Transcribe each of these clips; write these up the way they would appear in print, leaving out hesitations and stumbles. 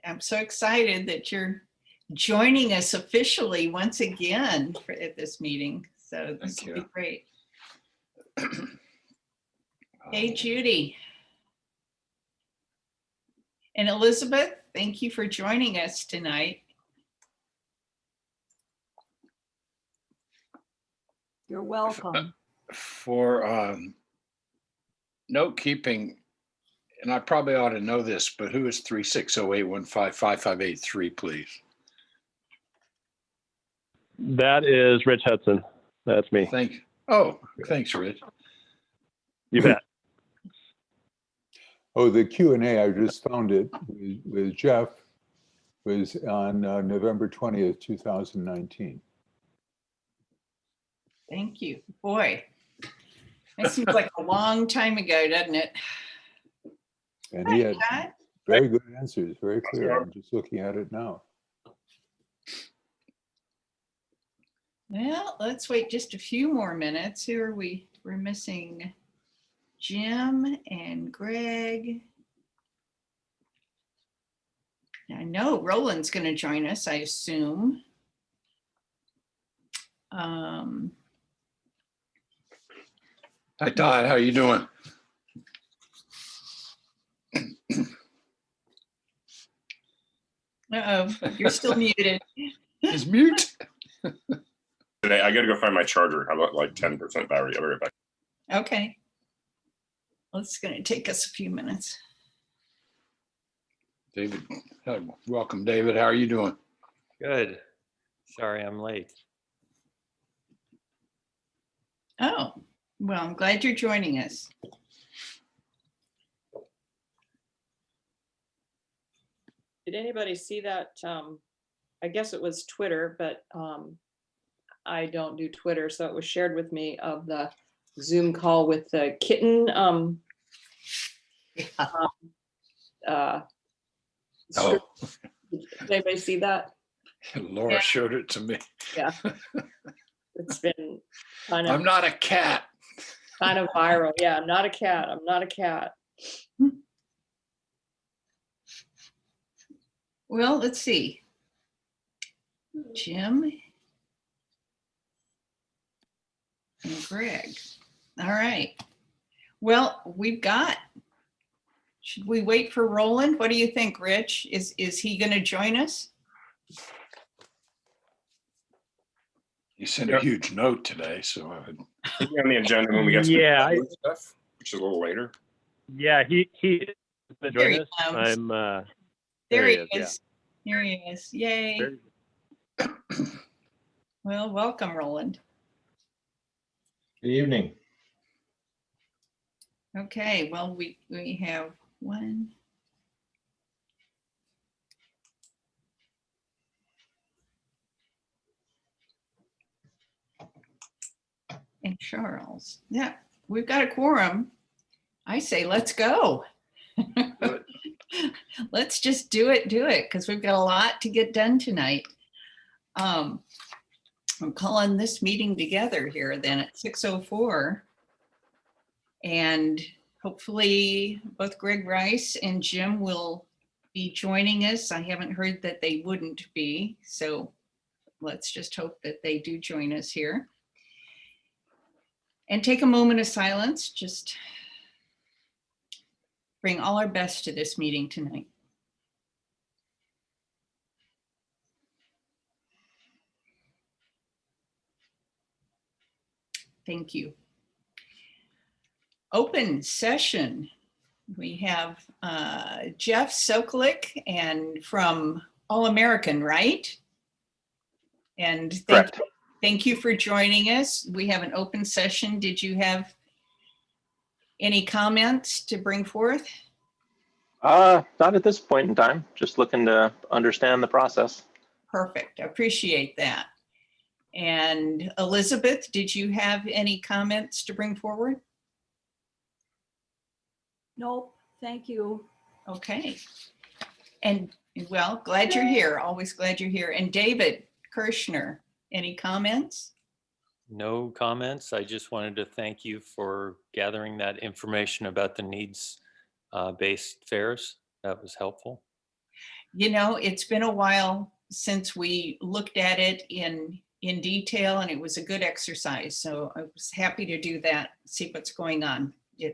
I'm so excited that you're joining us officially once again at this meeting. So this will be great. Hey, Judy. And Elizabeth, thank you for joining us tonight. You're welcome. For note keeping, and I probably ought to know this, but who is 3608155583, please? That is Rich Hudson. That's me. Thank you. Oh, thanks, Rich. You bet. Oh, the Q&A, I just found it with Jeff, was on November 20th, 2019. Thank you. Boy, that seems like a long time ago, doesn't it? And he had very good answers, very clear. I'm just looking at it now. Well, let's wait just a few more minutes. Who are we? We're missing Jim and Greg. I know Roland's going to join us, I assume. Hi, Todd. How you doing? Uh-oh, you're still muted. He's mute. Today, I got to go find my charger. I'm at like 10% battery. I'll be right back. Okay. Well, it's going to take us a few minutes. David, welcome, David. How are you doing? Good. Sorry, I'm late. Oh, well, I'm glad you're joining us. Did anybody see that? I guess it was Twitter, but I don't do Twitter, so it was shared with me of the Zoom call with the kitten. Oh, Did anybody see that? Laura showed it to me. Yeah. It's been kind I'm of not a cat. viral. Yeah, I'm not a cat. I'm not a cat. Well, let's see. Jim and Greg. All right. Well, should we wait for Roland? What do you think, Rich? Is he going to join us? You sent a huge note today, so I would. On the agenda when we get to the stuff, which is a little later. Yeah, he There he us. comes. I'm There he is, is. Here he is. Yay. Well, welcome, Roland. Good evening. Okay, well, we have one. And Charles. Yeah, we've got a quorum. I say, let's go. Let's just do it, because we've got a lot to get done tonight. I'm calling this meeting together here then at 6:04. And hopefully both Greg Rice and Jim will be joining us. I haven't heard that they wouldn't be, so let's just hope that they do join us here. And take a moment of silence, just bring all our best to this meeting tonight. Thank you. Open session. We have Jeff Sokolik and from All American, right? And thank you for joining us. We have an open session. Did you have any comments to bring forth? Not at this point in time. Just looking to understand the process. Perfect. I appreciate that. And Elizabeth, did you have any comments to bring forward? Nope, thank you. Okay. And well, glad you're here. Always glad you're here. And David Kirshner, any comments? No comments. I just wanted to thank you for gathering that information about the needs-based fares. That was helpful. You know, it's been a while since we looked at it in detail, and it was a good exercise. So I was happy to do that, see what's going on. I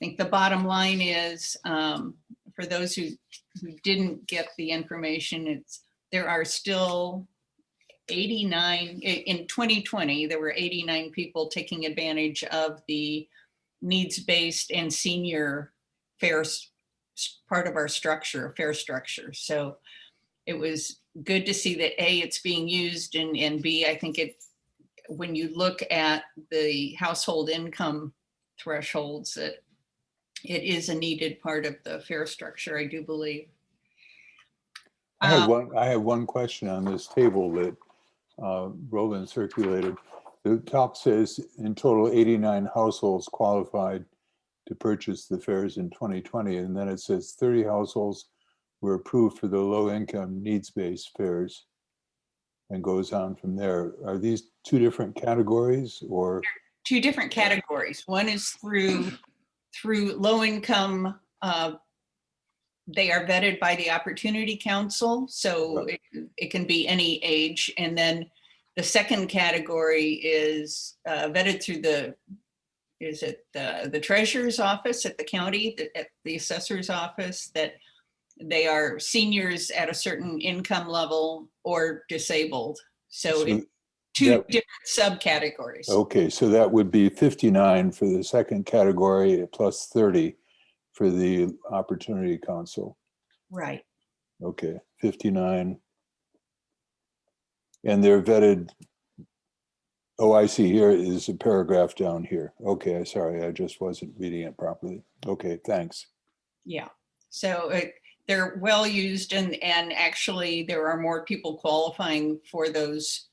think the bottom line is, for those who didn't get the information, there are still 89, in 2020, there were 89 people taking advantage of the needs-based and senior fares, part of our structure, fare structure. So it was good to see that A, it's being used, and B, I think when you look at the household income thresholds, that it is a needed part of the fare structure, I do believe. I have one question on this table that Roland circulated. The top says in total 89 households qualified to purchase the fares in 2020. And then it says 30 households were approved for the low income needs-based fares, and goes on from there. Are these two different categories or? Two different categories. One is through low income. They are vetted by the Opportunity Council, so it can be any age. And then the second category is vetted through the treasurer's office at the county, at the assessor's office, that they are seniors at a certain income level or disabled. So it's two different subcategories. Okay, so that would be 59 for the second category plus 30 for the Opportunity Council. Right. Okay, 59. And they're vetted. Oh, I see, here is a paragraph down here. Okay, sorry, I just wasn't reading it properly. Okay, thanks. Yeah, so they're well used, and actually there are more people qualifying for those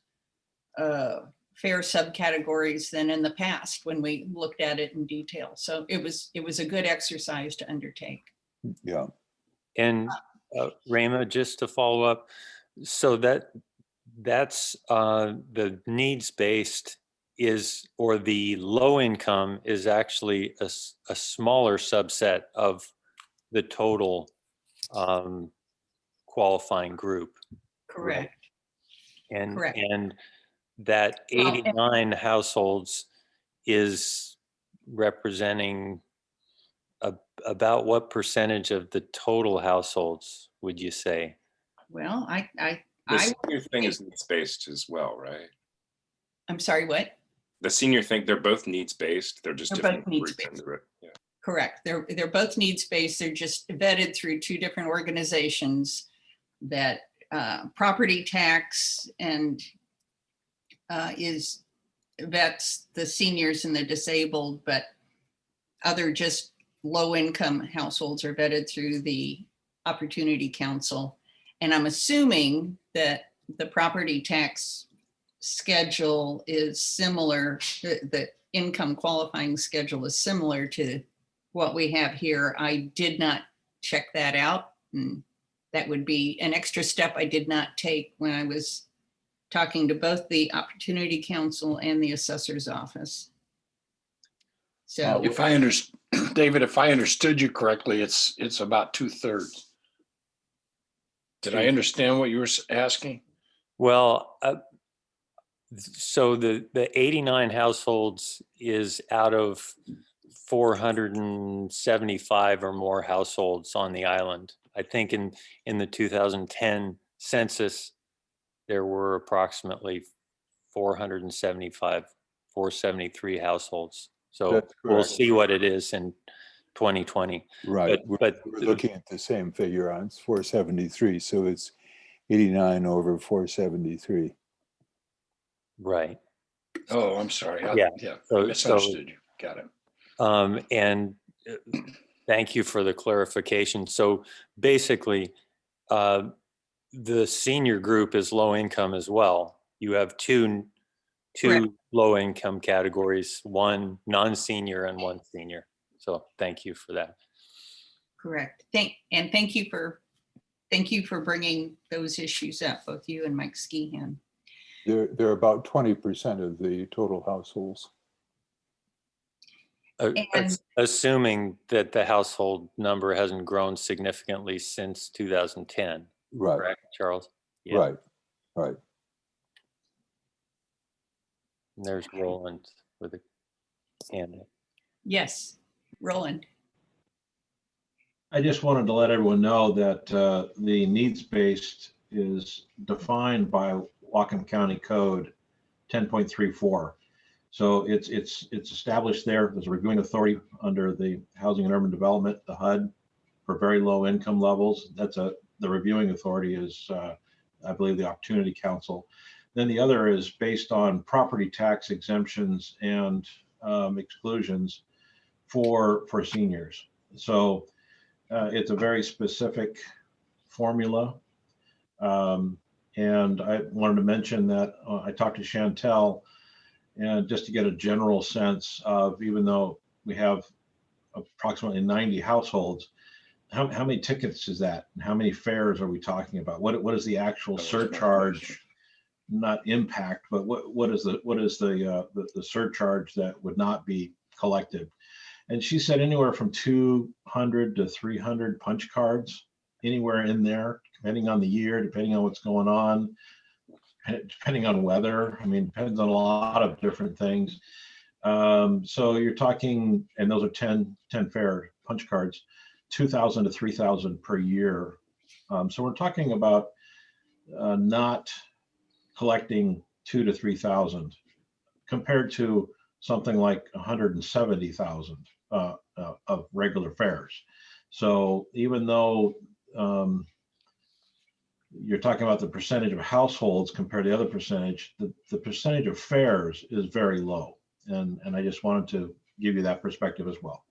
fare subcategories than in the past when we looked at it in detail. So it was a good exercise to undertake. Yeah. And Rama, just to follow up, so that's the needs-based is, or the low income is actually a smaller subset of the total qualifying group. Correct. And Correct. and that 89 households is representing about what percentage of the total households would you say? Well, The senior thing is needs-based as well, right? I'm sorry, what? The senior thing, they're both needs-based. They're just They're different both groups needs-based. into it. Yeah. Correct. They're both needs-based. They're just vetted through two different organizations that property tax and vets the seniors and the disabled, but other just low income households are vetted through the Opportunity Council. And I'm assuming that the property tax schedule is similar, the income qualifying schedule is similar to what we have here. I did not check that out, and that would be an extra step I did not take when I was talking to both the Opportunity Council and the assessor's office. So If David, if I understood you correctly, it's about 2/3. Did I understand what you were asking? Well, so the 89 households is out of 475 or more households on the island. I think in the 2010 census, there were approximately 473 households. So we'll see what it is in 2020. Right. But we're looking at the same figure on 473. So it's 89 over 473. Right. Oh, I'm sorry. I misunderstood you. Got it. And thank you for the clarification. So basically, the senior group is low income as well. You have two low income categories, one non-senior and one senior. So thank you for that. correct. Thank you for bringing those issues up, both you and Mike Skehan. They're about 20% of the total households. And Assuming that the household number hasn't grown significantly since 2010, Right, correct, Charles? Yeah. right, right. And there's Roland with a hand up. yes, Roland. I just wanted to let everyone know that the needs-based is defined by Whatcom County Code 10.34. So it's established there. There's a reviewing authority under the Housing and Urban Development, the HUD, for very low income levels. The reviewing authority is, I believe, the Opportunity Council. Then the other is based on property tax exemptions and exclusions for seniors. So it's a very specific formula. And I wanted to mention that I talked to Chantel, and just to get a general sense of, even though we have approximately 90 households, how many tickets is that? And how many fares are we talking about? What is the actual surcharge, not impact, but what is the surcharge that would not be collected? And she said anywhere from 200 to 300 punch cards, anywhere in there, depending on the year, depending on what's going on, depending on weather. I mean, depends on a lot of different things. So you're talking, and those are 10 fare punch cards, 2,000 to 3,000 per year. So we're talking about not collecting 2,000 to 3,000 compared to something like 170,000 of regular fares. So even though you're talking about the percentage of households compared to the other percentage, the percentage of fares is very low. And I just wanted to give you that perspective as well.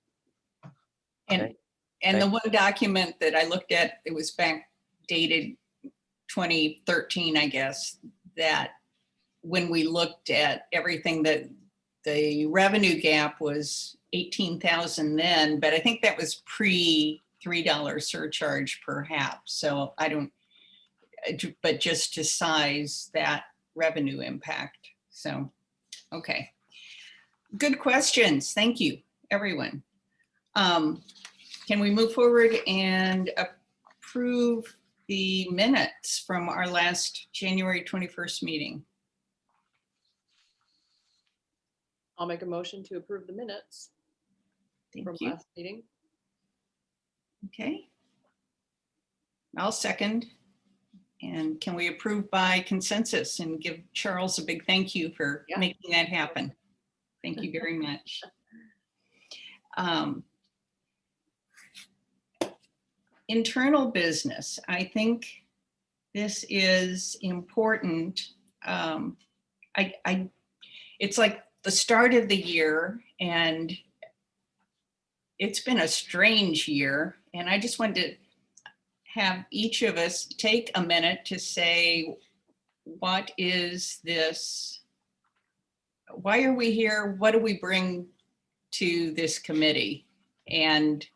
And the one document that I looked at, it was back dated 2013, I guess, that when we looked at everything, that the revenue gap was 18,000 then, but I think that was pre $3 surcharge perhaps. So I don't, but just to size that revenue impact. So, okay. Good questions. Thank you, everyone. Can we move forward and approve the minutes from our last January 21st meeting? I'll make a motion to approve the minutes from Thank you. last meeting. Okay. I'll second. And can we approve by consensus and give Charles a big thank you for making that happen? Thank you very much. Internal business. I think this is important. It's like the start of the year, and it's been a strange year. And I just wanted to have each of us take a minute to say, what is this? Why are we here? What do we bring to this committee? And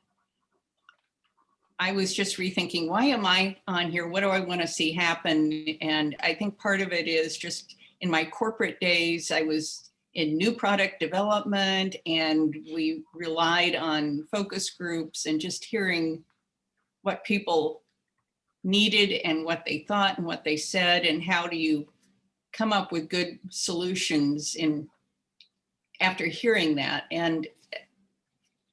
I was just rethinking, why am I on here? What do I want to see happen? And I think part of it is just in my corporate days, I was in new product development, and we relied on focus groups and just hearing what people needed and what they thought and what they said, and how do you come up with good solutions after hearing that. And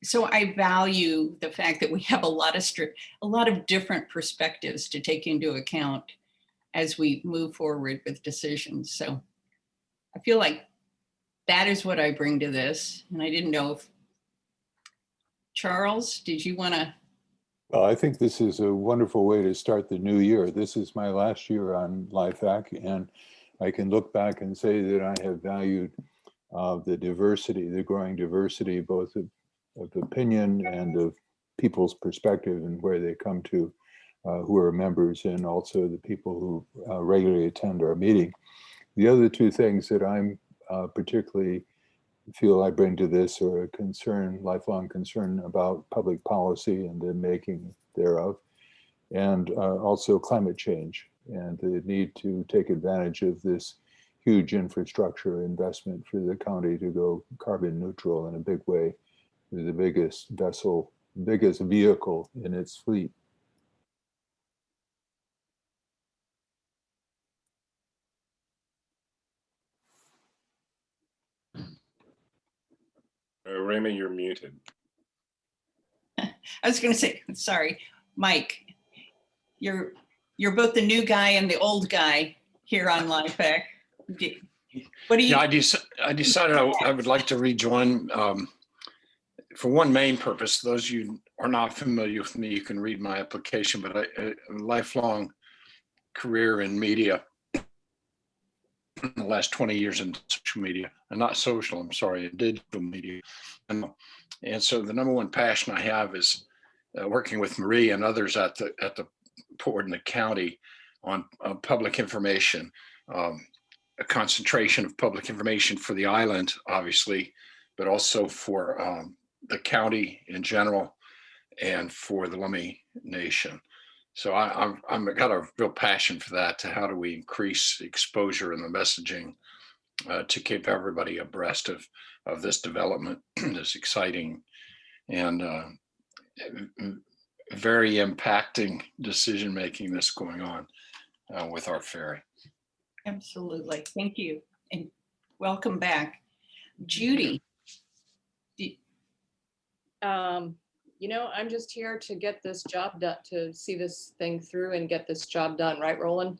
so I value the fact that we have a lot of different perspectives to take into account as we move forward with decisions. So I feel like that is what I bring to this. And I didn't know if, Charles, did you want to? Well, I think this is a wonderful way to start the new year. This is my last year on LIFAC, and I can look back and say that I have valued the diversity, the growing diversity, both of opinion and of people's perspective and where they come to, who are members, and also the people who regularly attend our meeting. The other two things that I'm particularly feel I bring to this are a concern, lifelong concern about public policy and the making thereof, and also climate change and the need to take advantage of this huge infrastructure investment for the county to go carbon neutral in a big way the biggest vessel, biggest vehicle in its fleet. Raymond, you're muted. I was going to say, sorry, Mike, you're both the new guy and the old guy here on LIFAC. What do you? Yeah, I decided I would like to rejoin for one main purpose. Those of you who are not familiar with me, you can read my application, but a lifelong career in media, in the last 20 years in social media, and not social, I'm sorry, in digital media. And so the number one passion I have is working with Marie and others at the port and the county on public information, a concentration of public information for the island, obviously, but also for the county in general and for the Lummi Nation. So I'm got a real passion for that. To how do we increase exposure in the messaging to keep everybody abreast of this development, this exciting and very impacting decision making that's going on with our ferry. Absolutely. Thank you. And welcome back. Judy. You know, I'm just here to get this job done, to see this thing through and get this job done, right, Roland?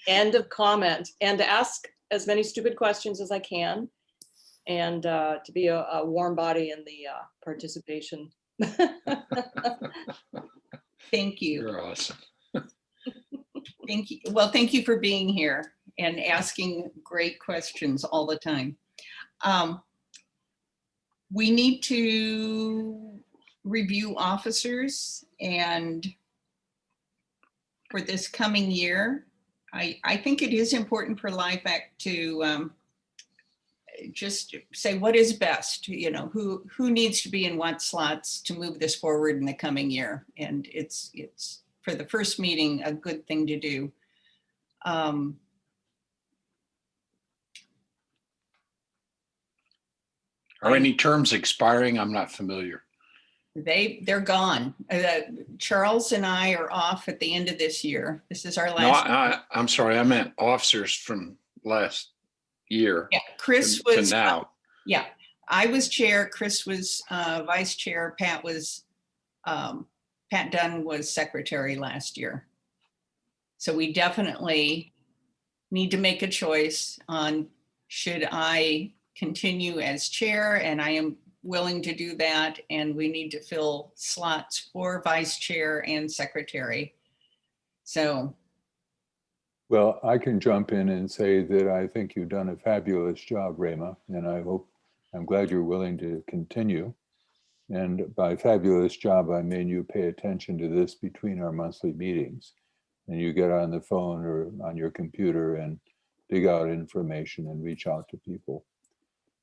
End of comment. And to ask as many stupid questions as I can, and to be a warm body in the participation. Thank you. You're awesome. Thank you. Well, thank you for being here and asking great questions all the time. We need to review officers, and for this coming year, I think it is important for LIFAC to just say what is best, you know, who needs to be in what slots to move this forward in the coming year. And it's for the first meeting, a good thing to do. Are any terms expiring? I'm not familiar. They're gone. Charles and I are off at the end of this year. This is our No, last. I'm sorry. I meant officers from last year. Yeah, Chris to was now. Yeah, I was chair. Chris was vice chair. Pat Dunn was secretary last year. So we definitely need to make a choice on should I continue as chair, and I am willing to do that, and we need to fill slots for vice chair and secretary. So. Well, I can jump in and say that I think you've done a fabulous job, Rema, and I'm glad you're willing to continue. And by fabulous job, I mean you pay attention to this between our monthly meetings, and you get on the phone or on your computer and dig out information and reach out to people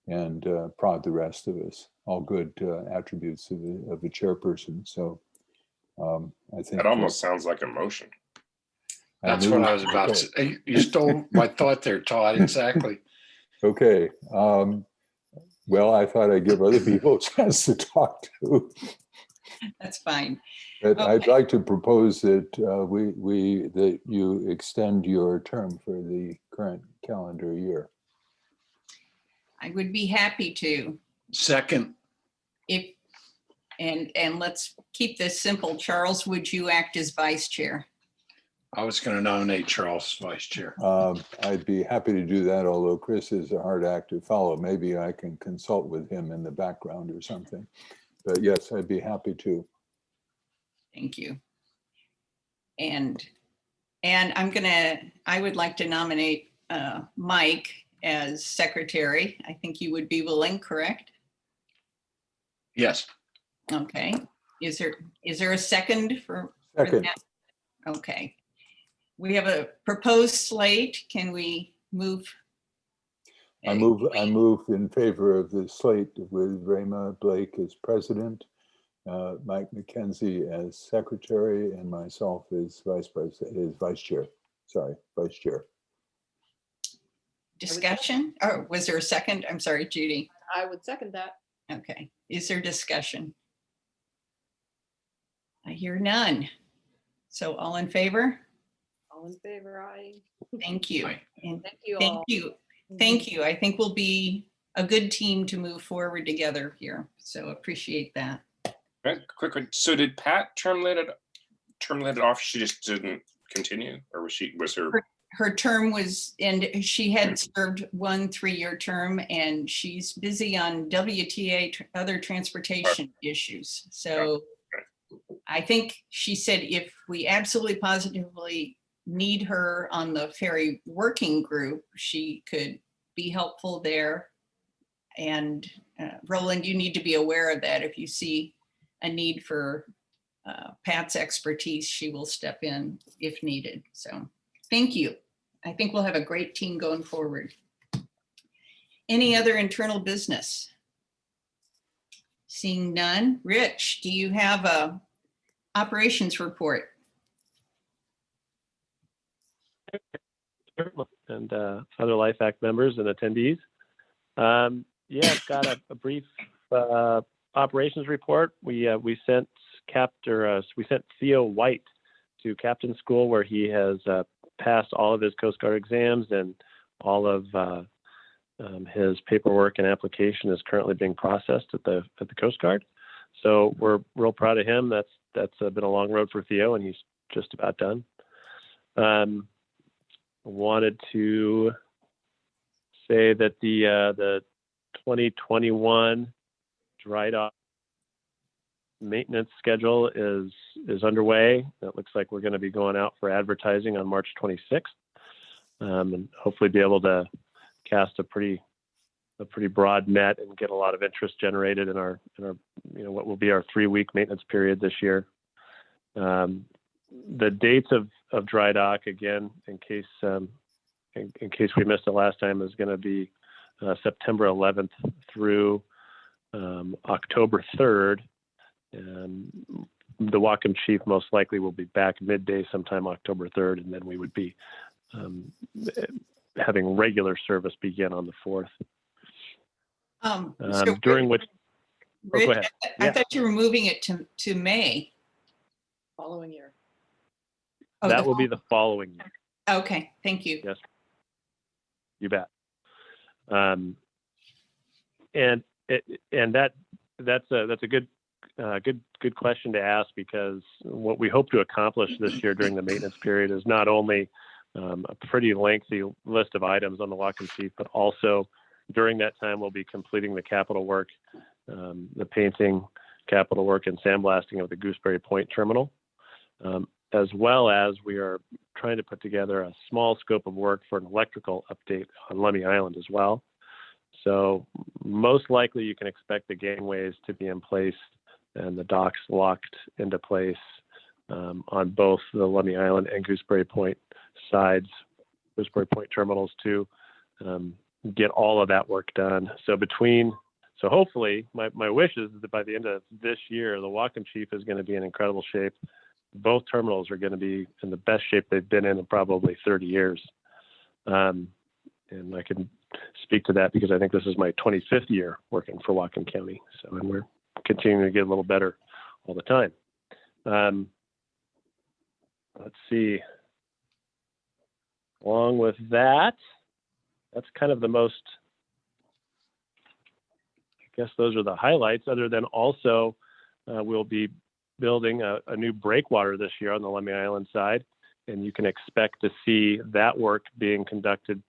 and prod the rest of us. All good attributes of the chairperson. So I think That almost sounds like a motion. That's what I was about to say. You stole my thought there, Todd. Exactly. Okay. Well, I thought I'd give other people a chance to talk to. That's fine. But Okay. I'd like to propose that that you extend your term for the current calendar year. I would be happy to. Second. And let's keep this simple. Charles, would you act as vice chair? I was going to nominate Charles vice chair. I'd be happy to do that, although Chris is a hard act to follow. Maybe I can consult with him in the background or something. But yes, I'd be happy to. Thank you. And I would like to nominate Mike as secretary. I think you would be willing, correct? Yes. Okay. Is there a second for Second. that? Okay. We have a proposed slate. Can we move? I move in favor of the slate with Rema Blake as president, Mike McKenzie as secretary, and myself as vice chair. Sorry, vice chair. Discussion? Oh, was there a second? I'm sorry, Judy. I would second that. Okay, is there discussion? I hear none. So all in favor? All in favor, aye. Thank you. Aye. And Thank you thank all. you. Thank you. I think we'll be a good team to move forward together here. So appreciate that. Right, quick, so did Pat terminate it off? She just didn't continue, or was her? Her term was, and she had served 1 3-year term, and she's busy on WTA, other transportation issues. So I think she said if we absolutely positively need her on the ferry working group, she could be helpful there. And Roland, you need to be aware of that. If you see a need for Pat's expertise, she will step in if needed. So thank you. I think we'll have a great team going forward. Any other internal business? Seeing none. Rich, do you have a operations report? And other LIFAC members and attendees. Yeah, I've got a brief operations report. We sent Theo White to captain school, where he has passed all of his Coast Guard exams, and all of his paperwork and application is currently being processed at the Coast Guard. So we're real proud of him. That's been a long road for Theo, and he's just about done. Wanted to say that the 2021 Drydock maintenance schedule is underway. It looks like we're going to be going out for advertising on March 26th, and hopefully be able to cast a pretty broad net and get a lot of interest generated in our what will be our 3-week maintenance period this year. The dates of Drydock, again, in case we missed it last time, is going to be September 11th through October 3rd. And the Whatcom chief most likely will be back midday sometime October 3rd, and then we would be having regular service begin on the 4th. So During which, Rich, go ahead. I Yeah. thought you were moving it to May. Following year. Oh, That will be the following year. Okay, thank you. Yes, you bet. And that's a good question to ask, because what we hope to accomplish this year during the maintenance period is not only a pretty lengthy list of items on the Whatcom sheet, but also during that time we'll be completing the capital work, the painting, capital work, and sandblasting of the Gooseberry Point terminal, as well as we are trying to put together a small scope of work for an electrical update on Lummi Island as well. So most likely you can expect the gangways to be in place and the docks locked into place on both the Lummi Island and Gooseberry Point sides, Gooseberry Point terminals, to get all of that work done. So hopefully my wish is that by the end of this year, the Whatcom chief is going to be in incredible shape. Both terminals are going to be in the best shape they've been in probably 30 years. And I can speak to that because I think this is my 25th year working for Whatcom County. And we're continuing to get a little better all the time. Let's see. Along with that, that's kind of the most, I guess those are the highlights, other than also we'll be building a new breakwater this year on the Lummi Island side, and you can expect to see that work being conducted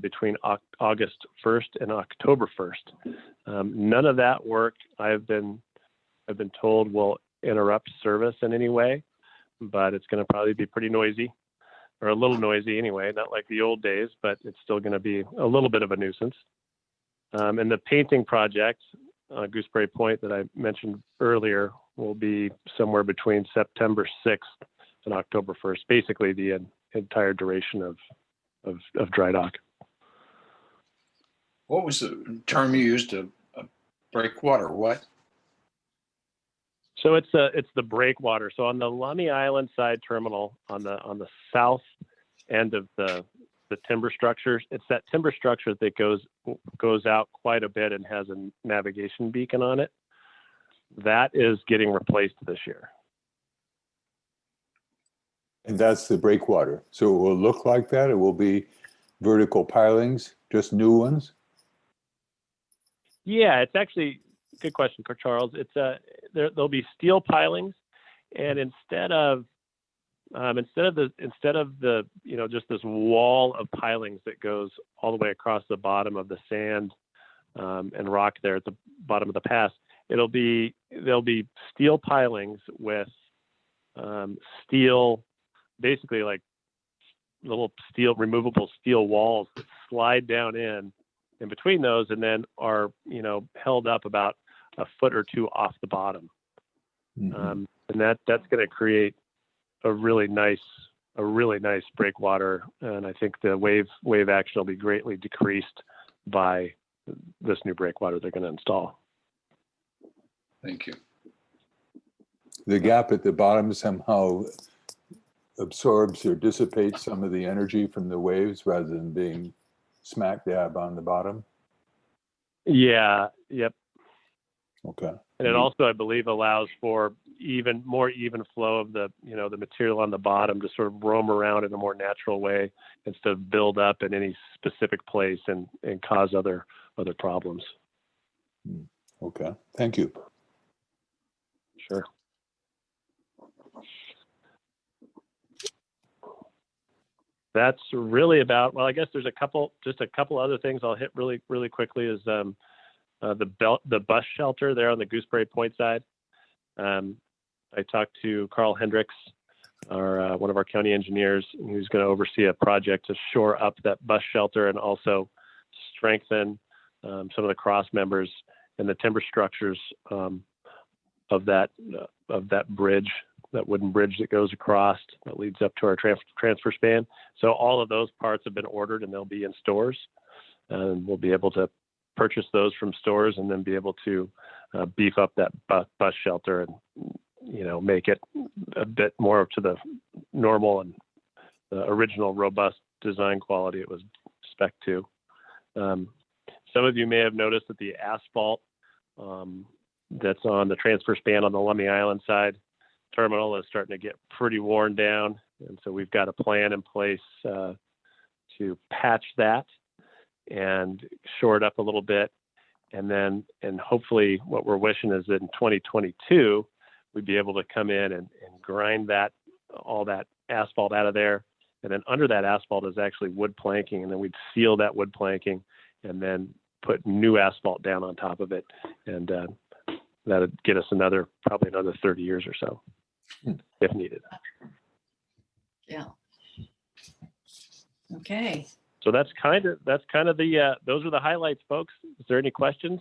between August 1st and October 1st. None of that work I've been told will interrupt service in any way, but it's going to probably be pretty noisy, or a little noisy anyway, not like the old days, but it's still going to be a little bit of a nuisance. And the painting project, Gooseberry Point, that I mentioned earlier, will be somewhere between September 6th and October 1st, basically the entire duration of Drydock. What was the term you used? A breakwater? What? So it's the breakwater. So on the Lummi Island side terminal, on the south end of the the timber structures. It's that timber structure that goes out quite a bit and has a navigation beacon on it. That is getting replaced this year. And that's the breakwater. So it will look like that. It will be vertical pilings, just new ones. Yeah, it's actually good question, Charles. It's there'll be steel pilings, and instead of the just this wall of pilings that goes all the way across the bottom of the sand and rock there at the bottom of the pass, there'll be steel pilings with steel, basically like little removable steel walls that slide down in between those, and then are held up about a foot or two off the bottom. Mhm. And that's going to create a really nice breakwater, and I think the wave action will be greatly decreased by this new breakwater they're going to install. Thank you. The gap at the bottom somehow absorbs or dissipates some of the energy from the waves rather than being smack dab on the bottom. Yeah. Yep. Okay. And it also, I believe, allows for even more even flow of the material on the bottom to sort of roam around in a more natural way instead of build up in any specific place and cause other problems. Okay. Thank you. Sure. That's really about, well, I guess there's just a couple other things I'll hit really, really quickly is the bus shelter there on the Gooseberry Point side. I talked to Carl Hendricks, one of our county engineers, who's going to oversee a project to shore up that bus shelter and also strengthen some of the cross members and the timber structures of that bridge, that wooden bridge that goes across that leads up to our transfer span. So all of those parts have been ordered and they'll be in stores, and we'll be able to purchase those from stores and then be able to beef up that bus shelter and make it a bit more to the normal and the original robust design quality it was spec to. Some of you may have noticed that the asphalt that's on the transfer span on the Lummi Island side terminal is starting to get pretty worn down, and so we've got a plan in place to patch that and shore it up a little bit, and hopefully what we're wishing is that in 2022 we'd be able to come in and grind all that asphalt out of there, and then under that asphalt is actually wood planking, and then we'd seal that wood planking and then put new asphalt down on top of it, and that'd get us probably another 30 years or so if needed. Yeah. Okay. So that's kind of the those are the highlights, folks. Is there any questions?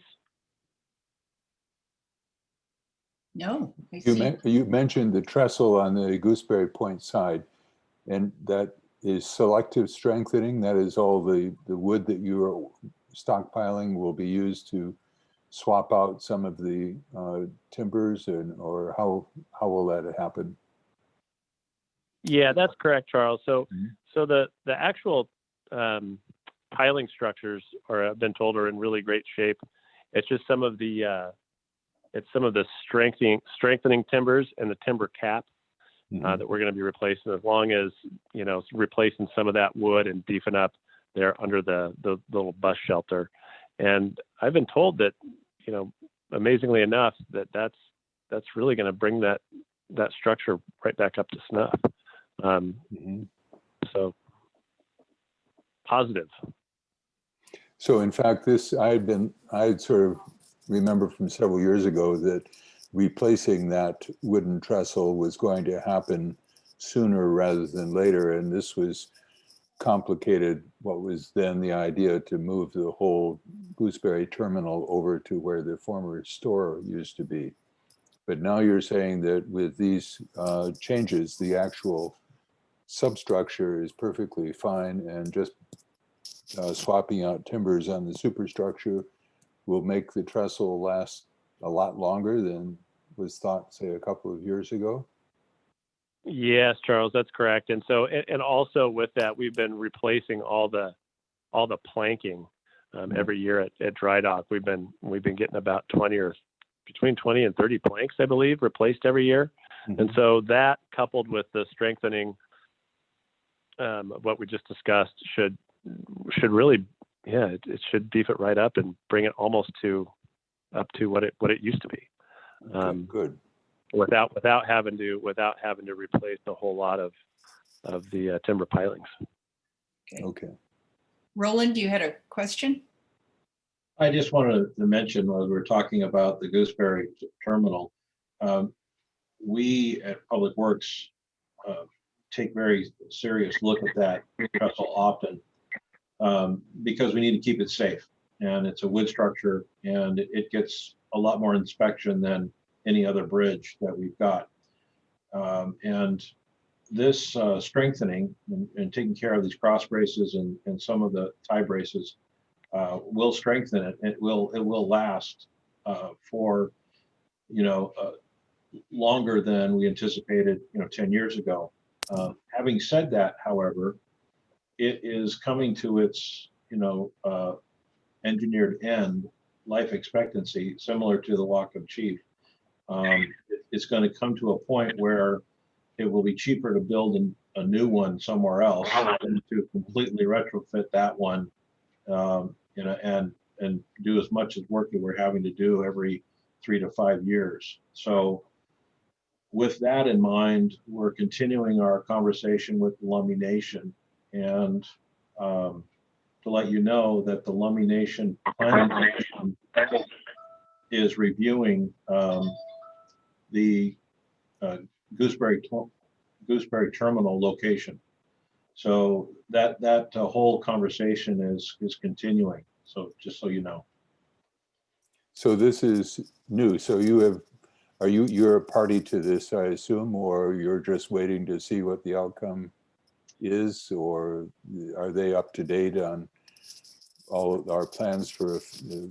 No, I see. You mentioned the trestle on the Gooseberry Point side, and that is selective strengthening. That is all the wood that you are stockpiling will be used to swap out some of the timbers, or how will that happen? Yeah, that's correct, Charles. So the actual piling structures I've been told are in really great shape. It's just some of the strengthening timbers and the timber cap that we're going to be replacing, as long as replacing some of that wood and beefing up there under the little bus shelter. And I've been told that, amazingly enough, that's really going to bring that structure right back up to snuff. So positive. So in fact, I'd sort of remember from several years ago that replacing that wooden trestle was going to happen sooner rather than later. And this was complicated what was then the idea to move the whole Gooseberry terminal over to where the former store used to be. But now you're saying that with these changes, the actual substructure is perfectly fine, and just swapping out timbers on the superstructure will make the trestle last a lot longer than was thought, say, a couple of years ago? Yes, Charles, that's correct. And so, and also with that, we've been replacing all the planking every year at Drydock. We've been getting about 20 or between 20 and 30 planks, I believe, replaced every year. And so that, coupled with the strengthening of what we just discussed, should really, it should beef it right up and bring it almost up to what it used to be. Okay, good. Without having to replace a whole lot of the timber pilings. Okay. Roland, you had a question? I just wanted to mention, as we were talking about the Gooseberry terminal, we at Public Works take very serious look at that vessel often because we need to keep it safe. And it's a wood structure, and it gets a lot more inspection than any other bridge that we've got. And this strengthening and taking care of these cross braces and some of the tie braces will strengthen it. It will last for longer than we anticipated 10 years ago. Having said that, however, it is coming to its engineered end life expectancy, similar to the Walk of Chief. It's going to come to a point where it will be cheaper to build a new one somewhere else than to completely retrofit that one, and do as much as work that we're having to do every 3 to 5 years. So with that in mind, we're continuing our conversation with the Lummi Nation, and to let you know that the Lummi Nation Planning Commission is reviewing the Gooseberry terminal location. So that whole conversation is continuing. So just so you know. So this is new. So you're a party to this, I assume, or you're just waiting to see what the outcome is, or are they up to date on all of our plans for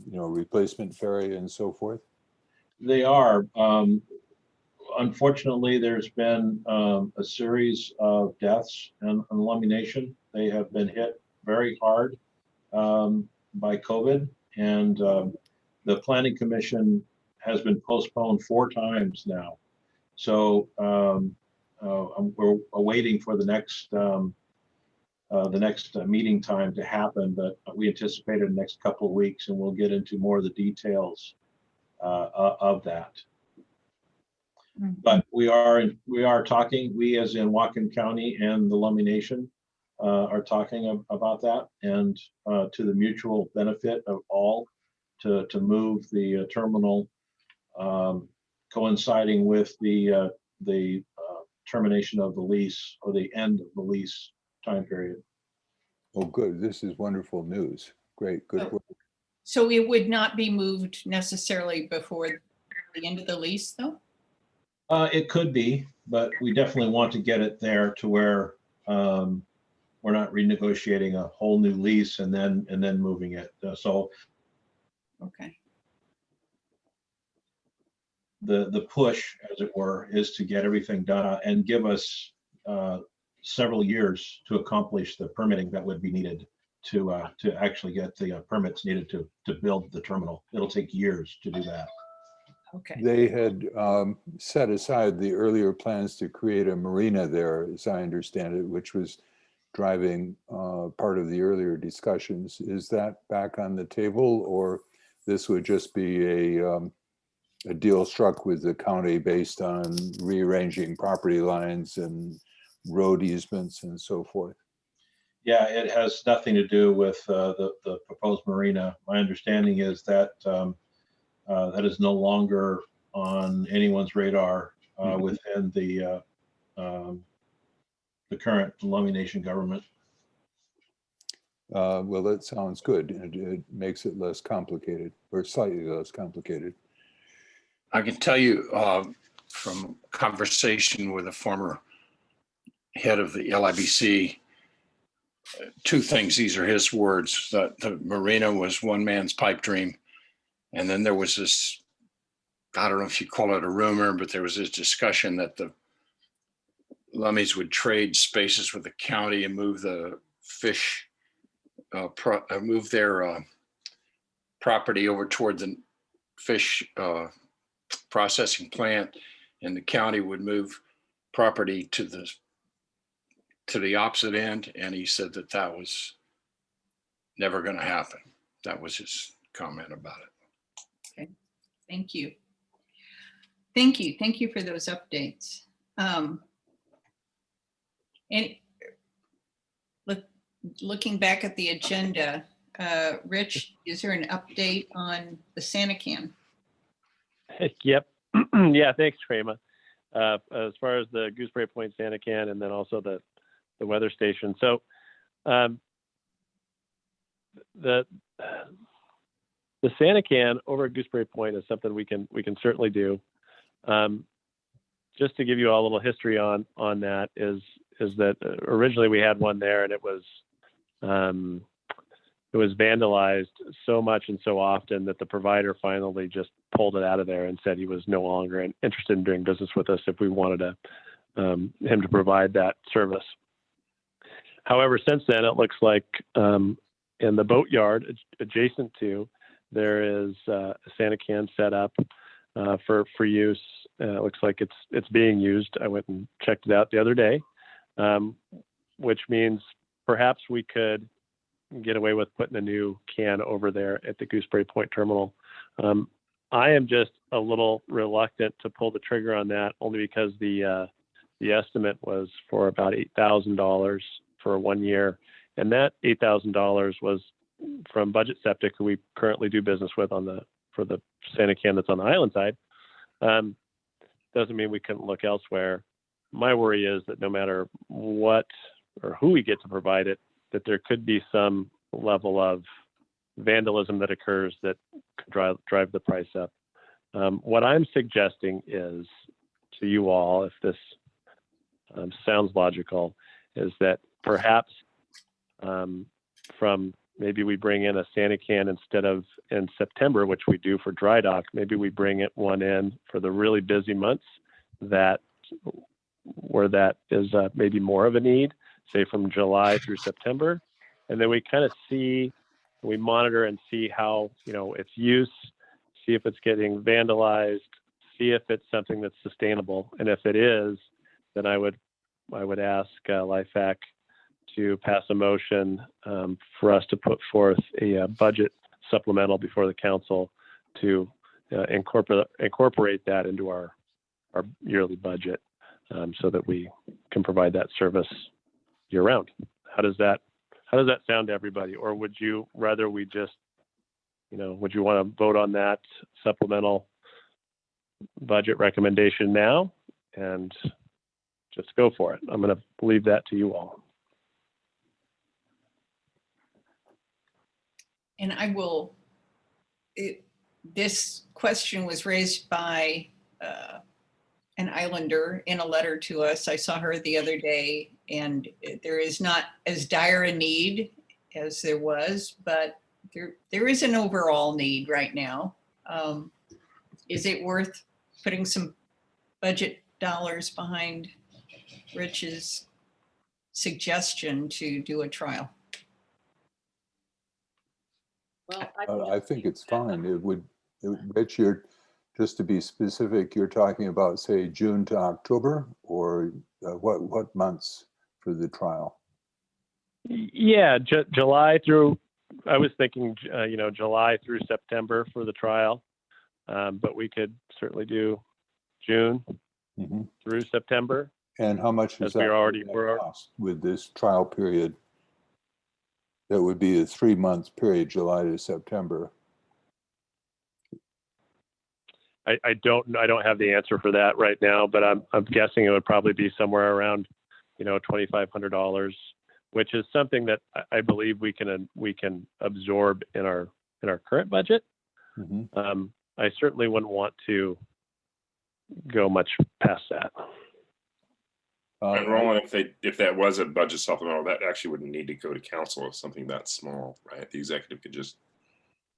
replacement ferry and so forth? They are. Unfortunately, there's been a series of deaths in Lummi Nation. They have been hit very hard by COVID, and the Planning Commission has been postponed 4 times now. So we're awaiting for the next meeting time to happen, but we anticipate it in the next couple of weeks, and we'll get into more of the details of that. But we are talking, we as in Whatcom County and the Lummi Nation are talking about that, and to the mutual benefit of all to move the terminal coinciding with the termination of the lease, or the end of the lease time period. Oh, good. This is wonderful news. Great, good work. So it would not be moved necessarily before the end of the lease, though? It could be, but we definitely want to get it there to where we're not renegotiating a whole new lease and then moving it. So Okay. the push, as it were, is to get everything done and give us several years to accomplish the permitting that would be needed to actually get the permits needed to build the terminal. It'll take years to do that. Okay. They had set aside the earlier plans to create a marina there, as I understand it, which was driving part of the earlier discussions. Is that back on the table, or this would just be a deal struck with the county based on rearranging property lines and road easements and so forth? Yeah, it has nothing to do with the proposed marina. My understanding is that that is no longer on anyone's radar within the current Lummi Nation government. Well, that sounds good. It makes it less complicated, or slightly less complicated. I can tell you from conversation with a former head of the LIBC, 2 things. These are his words, that the marina was one man's pipe dream. And then there was this, I don't know if you call it a rumor, but there was this discussion that the Lummies would trade spaces with the county and move the fish, move their property over towards the fish processing plant, and the county would move property to the opposite end. And he said that that was never going to happen. That was his comment about it. Okay, thank you. Thank you. Thank you for those updates. And looking back at the agenda, Rich, is there an update on the Sanacan? Yep. Yeah, thanks, Trema. As far as the Gooseberry Point Sanacan and then also the weather station. So the Sanacan over at Gooseberry Point is something we can certainly do. Just to give you all a little history on that is that originally we had one there, and it was vandalized so much and so often that the provider finally just pulled it out of there and said he was no longer interested in doing business with us if we wanted him to provide that service. However, since then, it looks like in the boatyard adjacent to, there is a Sanacan set up for use. It looks like it's being used. I went and checked it out the other day, which means perhaps we could get away with putting a new can over there at the Gooseberry Point terminal. I am just a little reluctant to pull the trigger on that, only because the estimate was for about $8,000 for 1 year, and that $8,000 was from Budget Septic, who we currently do business with for the Sanacan that's on the island side. Doesn't mean we couldn't look elsewhere. My worry is that no matter what or who we get to provide it, that there could be some level of vandalism that occurs that could drive the price up. What I'm suggesting is to you all, if this sounds logical, is that perhaps from maybe we bring in a Sanacan instead of in September, which we do for Drydock, maybe we bring one in for the really busy months where that is maybe more of a need, say from July through September. And then we kind of we monitor and see how, its use, see if it's getting vandalized, see if it's something that's sustainable. And if it is, then I would ask LIFAC to pass a motion for us to put forth a budget supplemental before the council to incorporate that into our yearly budget, so that we can provide that service year round. How does that sound to everybody? Or would you rather we just, would you want to vote on that supplemental budget recommendation now and just go for it? I'm going to leave that to you all. And I will, this question was raised by an islander in a letter to us. I saw her the other day, and there is not as dire a need as there was, but there is an overall need right now. Is it worth putting some budget dollars behind Rich's suggestion to do a trial? Well, I think it's fine. Rich, just to be specific, you're talking about, say, June to October, or what months for the trial? Yeah, July through, I was thinking, July through September for the trial, but we could certainly do June through September. And how much is that cost with this trial period? That would be a 3-month period, July to September. I don't have the answer for that right now, but I'm guessing it would probably be somewhere around, $2,500, which is something that I believe we can absorb in our current budget. I certainly wouldn't want to go much past that. And Roland, if that was a budget supplemental, that actually wouldn't need to go to council if something that small, right? The executive could just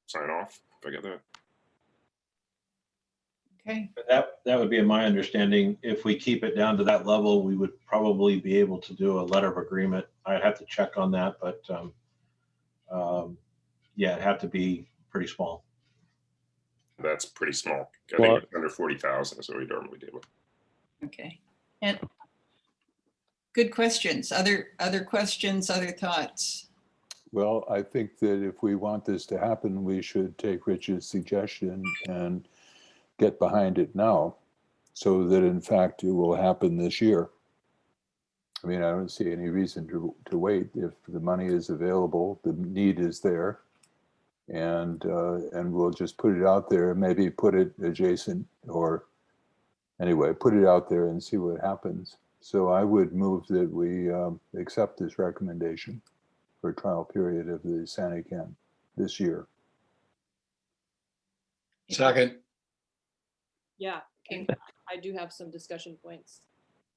sign off if I get that. Okay, That would be my understanding. If we keep it down to that level, we would probably be able to do a letter of agreement. I'd have to check on that, but yeah, it'd have to be pretty small. That's pretty small. I Well- think it's under 40,000 is what we normally do. okay. And good questions. Other questions, other thoughts? Well, I think that if we want this to happen, we should take Rich's suggestion and get behind it now so that in fact it will happen this year. I mean, I don't see any reason to wait. If the money is available, the need is there. And we'll just put it out there, maybe put it adjacent or anyway, put it out there and see what happens. So I would move that we accept this recommendation for a trial period of the Sanican this year. Second. Yeah, Okay. and I do have some discussion points.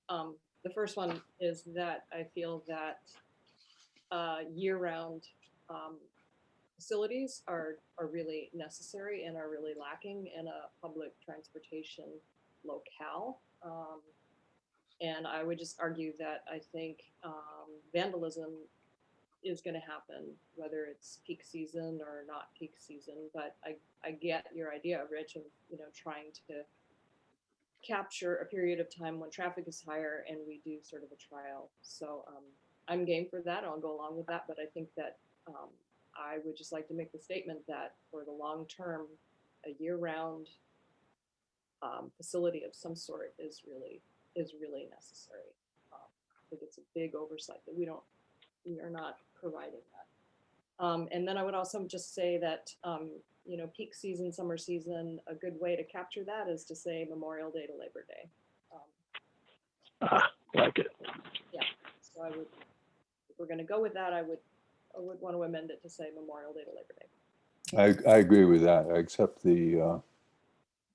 The first one is that I feel that year-round facilities are really necessary and are really lacking in a public transportation locale. And I would just argue that I think vandalism is going to happen, whether it's peak season or not peak season. But I get your idea, Rich, of trying to capture a period of time when traffic is higher and we do sort of a trial. So I'm game for that. I'll go along with that. But I think that I would just like to make the statement that for the long term, a year-round facility of some sort is really necessary. I think it's a big oversight that we are not providing that. And then I would also just say that peak season, summer season, a good way to capture that is to say Memorial Day to Labor Day. Like it. Yeah. So I would, if we're going to go with that, I would want to amend it to say Memorial Day to Labor Day. I agree with that. I accept the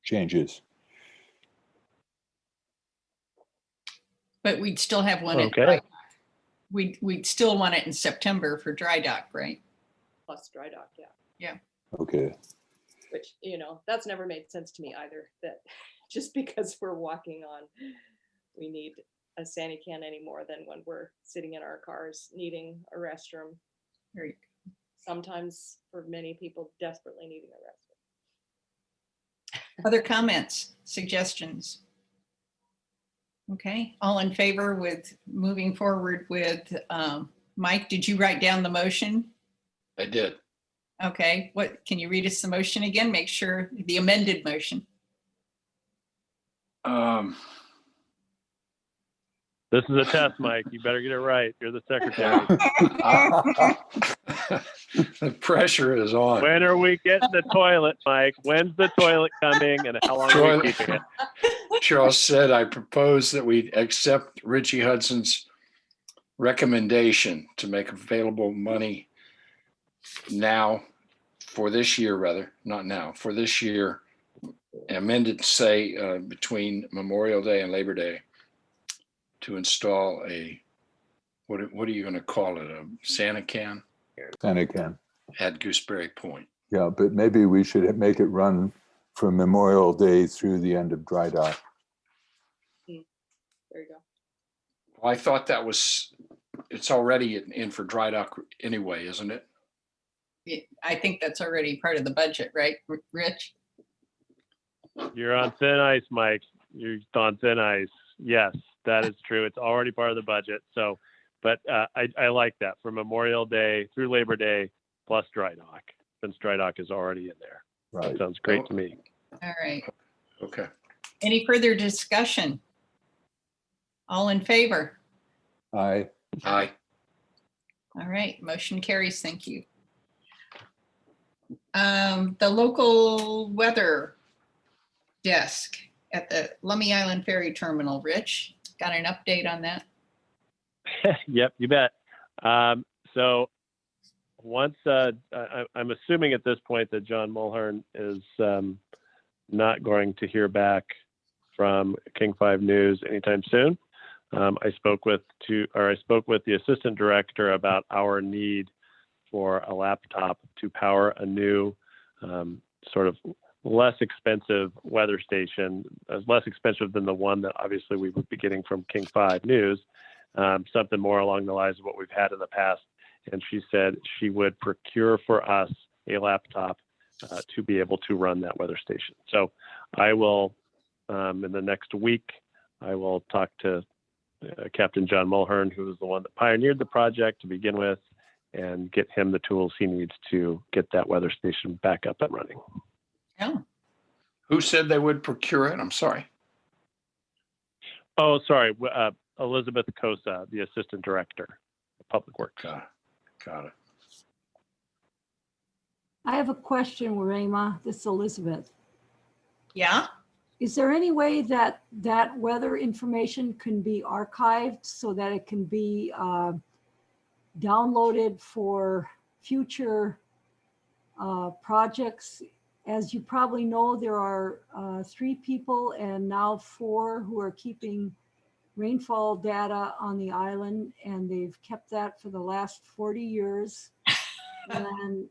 changes. But we'd still have one at Okay. Drydock. We'd still want it in September for Drydock, right? Plus Drydock, yeah. Okay. Which, that's never made sense to me either, that just because we're walking on, we need a Sanican any more than when we're sitting in our cars needing a restroom. Very good. Sometimes for many people desperately needing a restroom. Other comments, suggestions? Okay, all in favor with moving forward with, Mike, did you write down the motion? I did. Okay, can you read us the motion again? Make sure the amended motion. This is a test, Mike. You better get it right. You're the secretary. The pressure is on. When are we getting the toilet, Mike? When's the toilet coming and how long are we keeping it? Charles said, I propose that we accept Richie Hudson's recommendation to make available money now for this year, rather, not now, for this year, amended to say between Memorial Day and Labor Day to install a, what are you going to call it? A Sanican Sanican. at Gooseberry Point. Yeah, but maybe we should make it run from Memorial Day through the end of Drydock. There you go. Well, I thought that was, it's already in for Drydock anyway, isn't it? I think that's already part of the budget, right, Rich? You're on thin ice, Mike. You're on thin ice. Yes, that is true. It's already part of the budget. So, but I like that for Memorial Day through Labor Day plus Drydock, since Drydock is already in there. Right. That sounds great to me. All right. Okay. Any further discussion? All in favor? Aye. Aye. All right, motion carries. Thank you. The local weather desk at the Lummi Island Ferry Terminal. Rich, got an update on that? Yep, you bet. So once I'm assuming at this point that John Mulhern is not going to hear back from King 5 News anytime soon. I spoke with the assistant director about our need for a laptop to power a new sort of less expensive weather station, less expensive than the one that obviously we would be getting from King 5 News, something more along the lines of what we've had in the past. And she said she would procure for us a laptop to be able to run that weather station. So I will, in the next week, I will talk to Captain John Mulhern, who was the one that pioneered the project to begin with, and get him the tools he needs to get that weather station back up and running. Yeah. Who said they would procure it? I'm sorry. Oh, sorry, Elizabeth Cosa, the Assistant Director of Public Works. Got it. I have a question, Rema. This is Elizabeth. Yeah. Is there any way that that weather information can be archived so that it can be downloaded for future projects? As you probably know, there are 3 people and now 4 who are keeping rainfall data on the island, and they've kept that for the last 40 years. And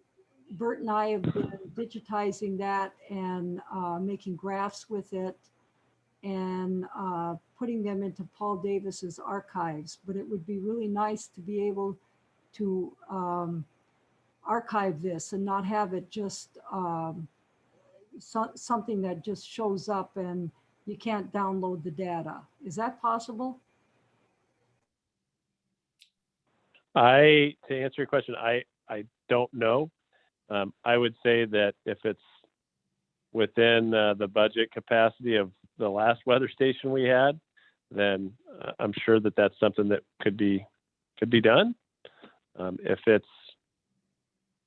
Bert and I have been digitizing that and making graphs with it and putting them into Paul Davis's archives. But it would be really nice to be able to archive this and not have it just something that just shows up and you can't download the data. Is that possible? To answer your question, I don't know. I would say that if it's within the budget capacity of the last weather station we had, then I'm sure that that's something that could be done. If it's,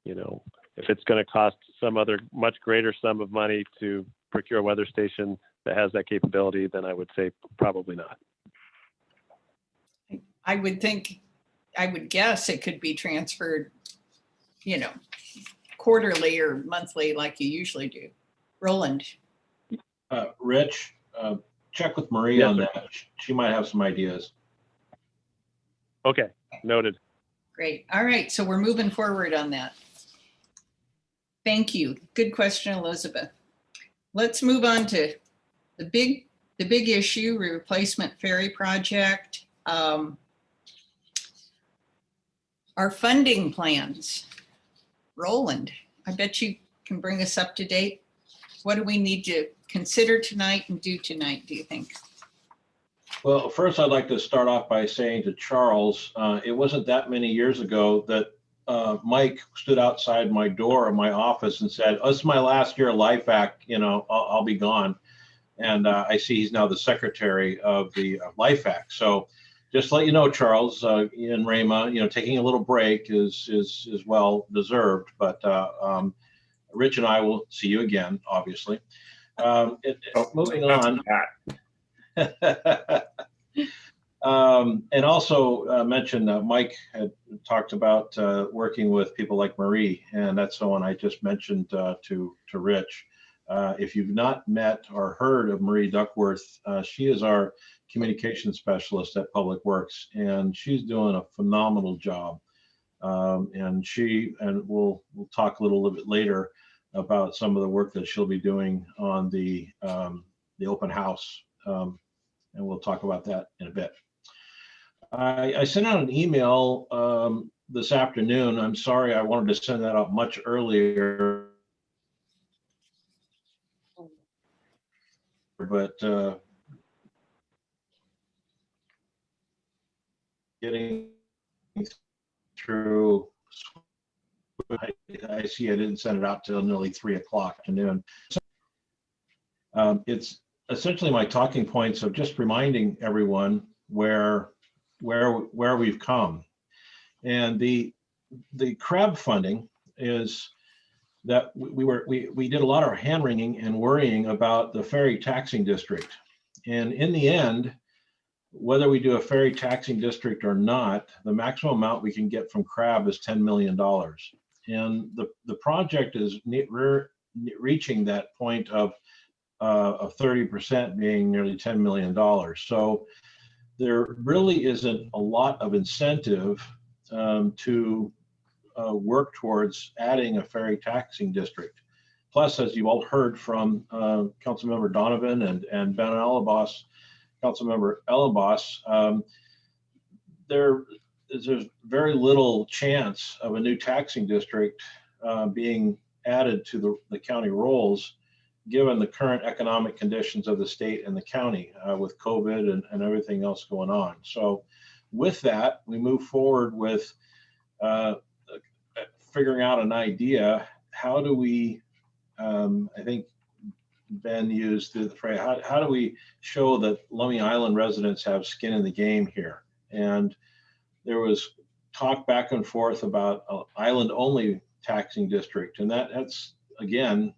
if it's going to cost some other much greater sum of money to procure a weather station that has that capability, then I would say probably not. I would guess it could be transferred, quarterly or monthly like you usually do. Roland. Rich, check with Marie Yes, on sir. that. She might have some ideas. Okay, noted. Great. All right. So we're moving forward on that. Thank you. Good question, Elizabeth. Let's move on to the big issue, replacement ferry project. Our funding plans. Roland, I bet you can bring us up to date. What do we need to consider tonight and do tonight, do you think? Well, first I'd like to start off by saying to Charles, it wasn't that many years ago that Mike stood outside my door of my office and said, "Oh, this is my last year of LIFAC, I'll be gone." And I see he's now the secretary of the LIFAC. So just to let you know, Charles and Rema, taking a little break is well deserved, but Rich and I will see you again, obviously. Moving on. And also mention Mike had talked about working with people like Marie, and that's the one I just mentioned to Rich. If you've not met or heard of Marie Duckworth, she is our communication specialist at Public Works, and she's doing a phenomenal job. And we'll talk a little bit later about some of the work that she'll be doing on the open house, and we'll talk about that in a bit. I sent out an email this afternoon. I'm sorry, I wanted to send that out much earlier, but getting through, I see I didn't send it out till nearly 3 o'clock afternoon. So, it's essentially my talking points of just reminding everyone where we've come. And the crab funding is that we did a lot of hand wringing and worrying about the ferry taxing district. And in the end, whether we do a ferry taxing district or not, the maximum amount we can get from crab is $10 million. And the project is reaching that point of 30% being nearly $10 million. So there really isn't a lot of incentive to work towards adding a ferry taxing district. Plus, as you all heard from Councilmember Donovan and Ben Ellenboss, Councilmember Ellenboss, there's very little chance of a new taxing district being added to the county rolls, given the current economic conditions of the state and the county with COVID and everything else going on. So with that, we move forward with figuring out an idea. How do we, I think Ben used the phrase, how do we show that Lummi Island residents have skin in the game here? And there was talk back and forth about an island-only taxing district, and that's again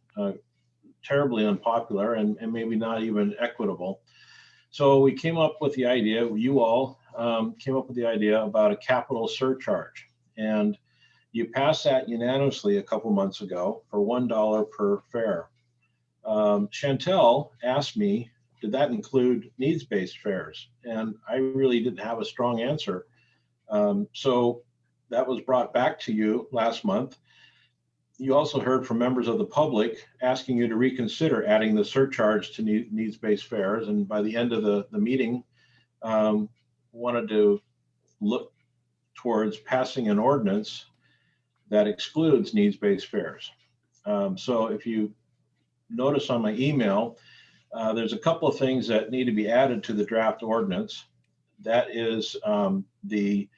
terribly unpopular and maybe not even equitable. So we came up with the idea, you all came up with the idea about a capital surcharge, and you passed that unanimously a couple months ago for $1 per fare. Chantel asked me, did that include needs-based fares? And I really didn't have a strong answer. So that was brought back to you last month. You also heard from members of the public asking you to reconsider adding the surcharge to needs-based fares. And by the end of the meeting, wanted to look towards passing an ordinance that excludes needs-based fares. So if you notice on my email, there's a couple of things that need to be added to the draft ordinance. That is the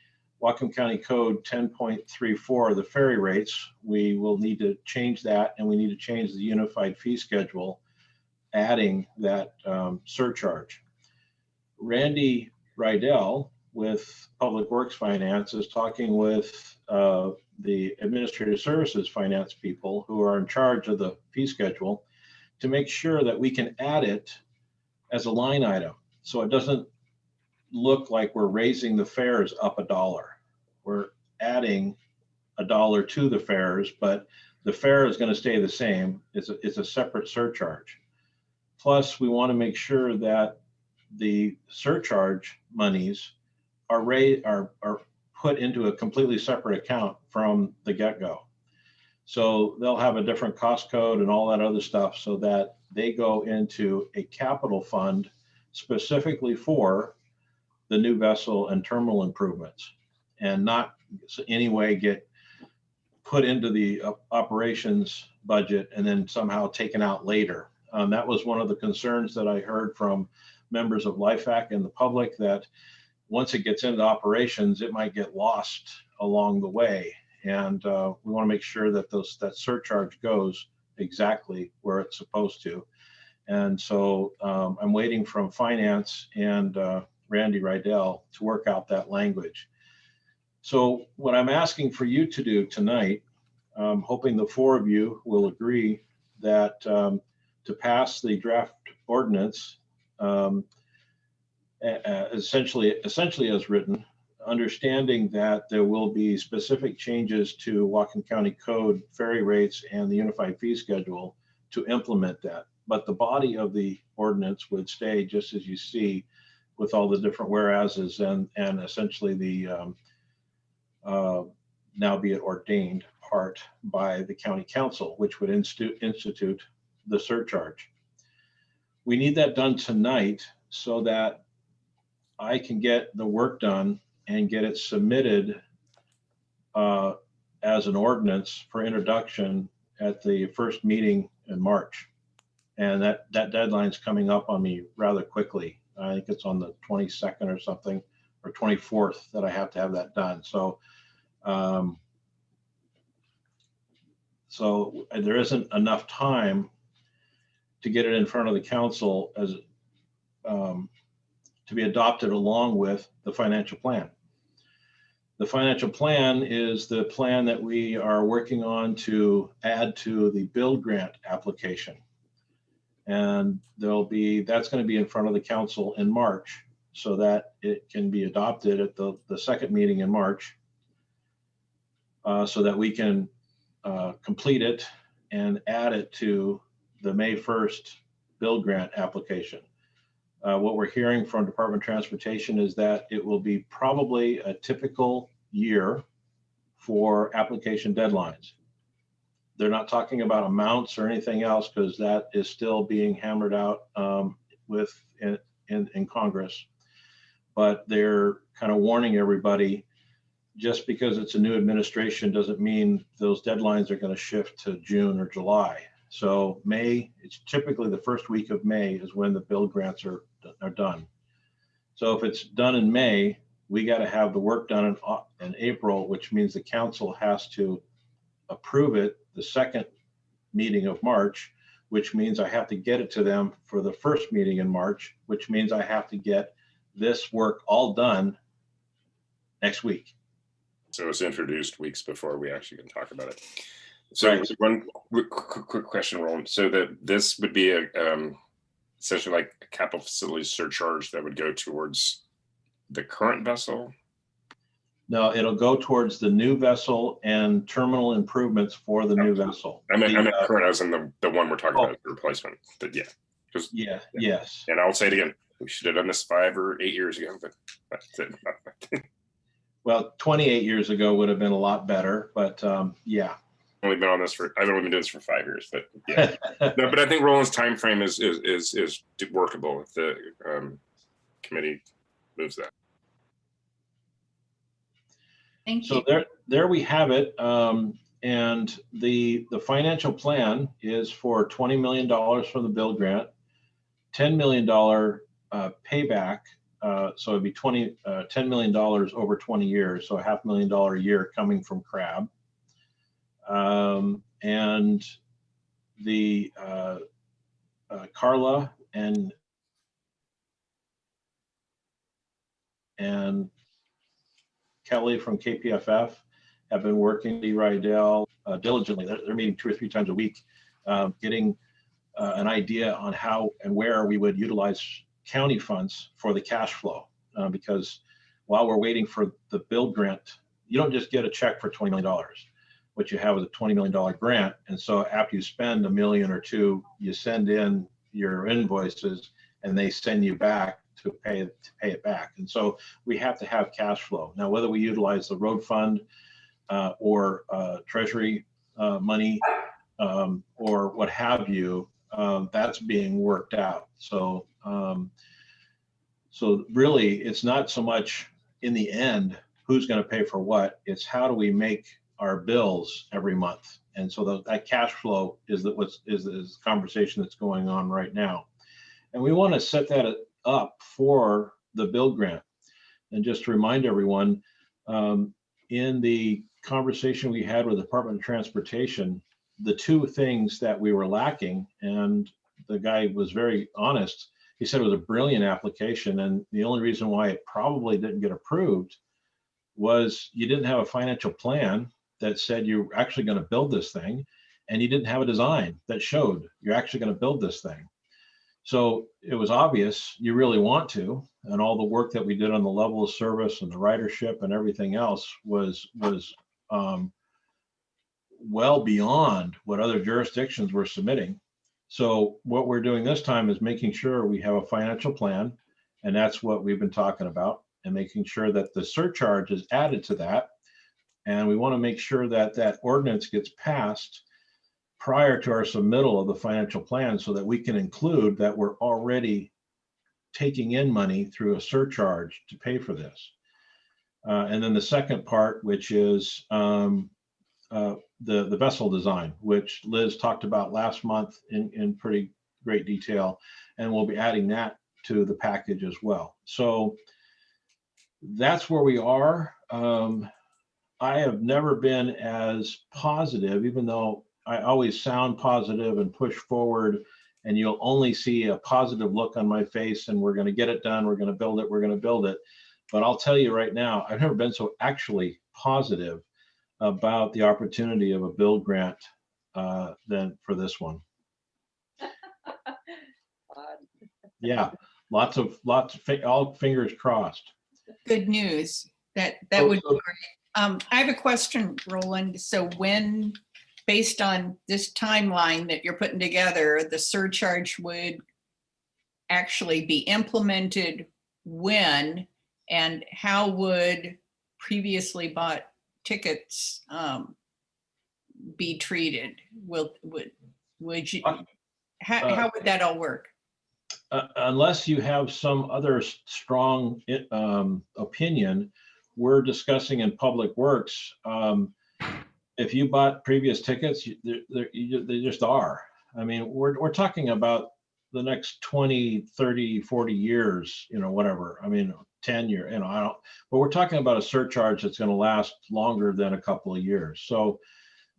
Whatcom County Code 10.34, the ferry rates. We will need to change that, and we need to change the unified fee schedule, adding that surcharge. Randy Rydell with Public Works Finance is talking with the Administrative Services Finance people who are in charge of the fee schedule to make sure that we can add it as a line item. So it doesn't look like we're raising the fares up $1. We're adding $1 to the fares, but the fare is going to stay the same. It's a separate surcharge. Plus, we want to make sure that the surcharge monies are put into a completely separate account from the get-go. So they'll have a different cost code and all that other stuff so that they go into a capital fund specifically for the new vessel and terminal improvements, and not in any way get put into the operations budget and then somehow taken out later. That was one of the concerns that I heard from members of LIFAC and the public, that once it gets into operations, it might get lost along the way. And we want to make sure that that surcharge goes exactly where it's supposed to. And so I'm waiting from finance and Randy Rydell to work out that language. So what I'm asking for you to do tonight, hoping the four of you will agree that to pass the draft ordinance essentially as written, understanding that there will be specific changes to Whatcom County Code ferry rates and the unified fee schedule to implement that. But the body of the ordinance would stay just as you see, with all the different whereases and essentially the now be it ordained part by the county council, which would institute the surcharge. We need that done tonight so that I can get the work done and get it submitted as an ordinance for introduction at the first meeting in March. And that deadline's coming up on me rather quickly. I think it's on the 22nd or something, or 24th that I have to have that done. So, so there isn't enough time to get it in front of the council as to be adopted along with the financial plan. The financial plan is the plan that we are working on to add to the build grant application. And that's going to be in front of the council in March so that it can be adopted at the second meeting in March so that we can complete it and add it to the May 1st build grant application. What we're hearing from Department of Transportation is that it will be probably a typical year for application deadlines. They're not talking about amounts or anything else because that is still being hammered out in Congress. But they're kind of warning everybody, just because it's a new administration doesn't mean those deadlines are going to shift to June or July. So May, it's typically the first week of May is when the build grants are done. So if it's done in May, we got to have the work done in April, which means the council has to approve it the second meeting of March, which means I have to get it to them for the first meeting in March, which means I have to get this work all done next week. So it's introduced weeks before we actually can talk about it. So right. One quick question, Roland. So that this would be a essentially like a capital facilities surcharge that would go towards the current vessel? No, it'll go towards the new vessel and terminal improvements for the new vessel. I meant current as in the one we're talking about, the replacement. But yeah. Yeah, yes. And I'll say it again. We should have done this 5 or 8 years ago, but that's it. Well, 28 years ago would have been a lot better, but yeah. I've only been doing this for 5 years, but yeah. No, but I think Roland's time frame is workable if the committee moves that. Thank you. So there we have it. And the financial plan is for $20 million from the build grant, $10 million payback. So it'd be $10 million over 20 years. So $500,000 a year coming from crab. And the Carla and Kelly from KPFF have been working with Rydell diligently. They're meeting 2 or 3 times a week, getting an idea on how and where we would utilize county funds for the cash flow. Because while we're waiting for the build grant, you don't just get a check for $20 million. What you have is a $20 million grant. And so after you spend $1 million or $2 million, you send in your invoices and they send you back to pay it back. And so we have to have cash flow. Now, whether we utilize the road fund or treasury money or what have you, that's being worked out. So, so really, it's not so much in the end who's going to pay for what. It's how do we make our bills every month. And so that cash flow is the conversation that's going on right now. And we want to set that up for the build grant. And just to remind everyone, in the conversation we had with the Department of Transportation, the 2 things that we were lacking, and the guy was very honest, he said it was a brilliant application. And the only reason why it probably didn't get approved was you didn't have a financial plan that said you're actually going to build this thing, and you didn't have a design that showed you're actually going to build this thing. So it was obvious you really want to, and all the work that we did on the level of service and the ridership and everything else was well beyond what other jurisdictions were submitting. So what we're doing this time is making sure we have a financial plan, and that's what we've been talking about, and making sure that the surcharge is added to that. And we want to make sure that that ordinance gets passed prior to our submittal of the financial plan so that we can include that we're already taking in money through a surcharge to pay for this. And then the second part, which is the vessel design, which Liz talked about last month in pretty great detail, and we'll be adding that to the package as well. So that's where we are. I have never been as positive, even though I always sound positive and push forward, and you'll only see a positive look on my face, and we're going to get it done. We're going to build it. We're going to build it. But I'll tell you right now, I've never been so actually positive about the opportunity of a build grant than for this one. Yeah, lots of all fingers crossed. Good news. That would be great. I have a question, Roland. So when, based on this timeline that you're putting together, the surcharge would actually be implemented when, and how would previously bought tickets be treated? Would you, Uh, how would that all work? Unless you have some other strong opinion, we're discussing in Public Works. If you bought previous tickets, they just are. I mean, we're talking about the next 20, 30, 40 years, whatever. I mean, 10 year, I don't, but we're talking about a surcharge that's going to last longer than a couple of years. So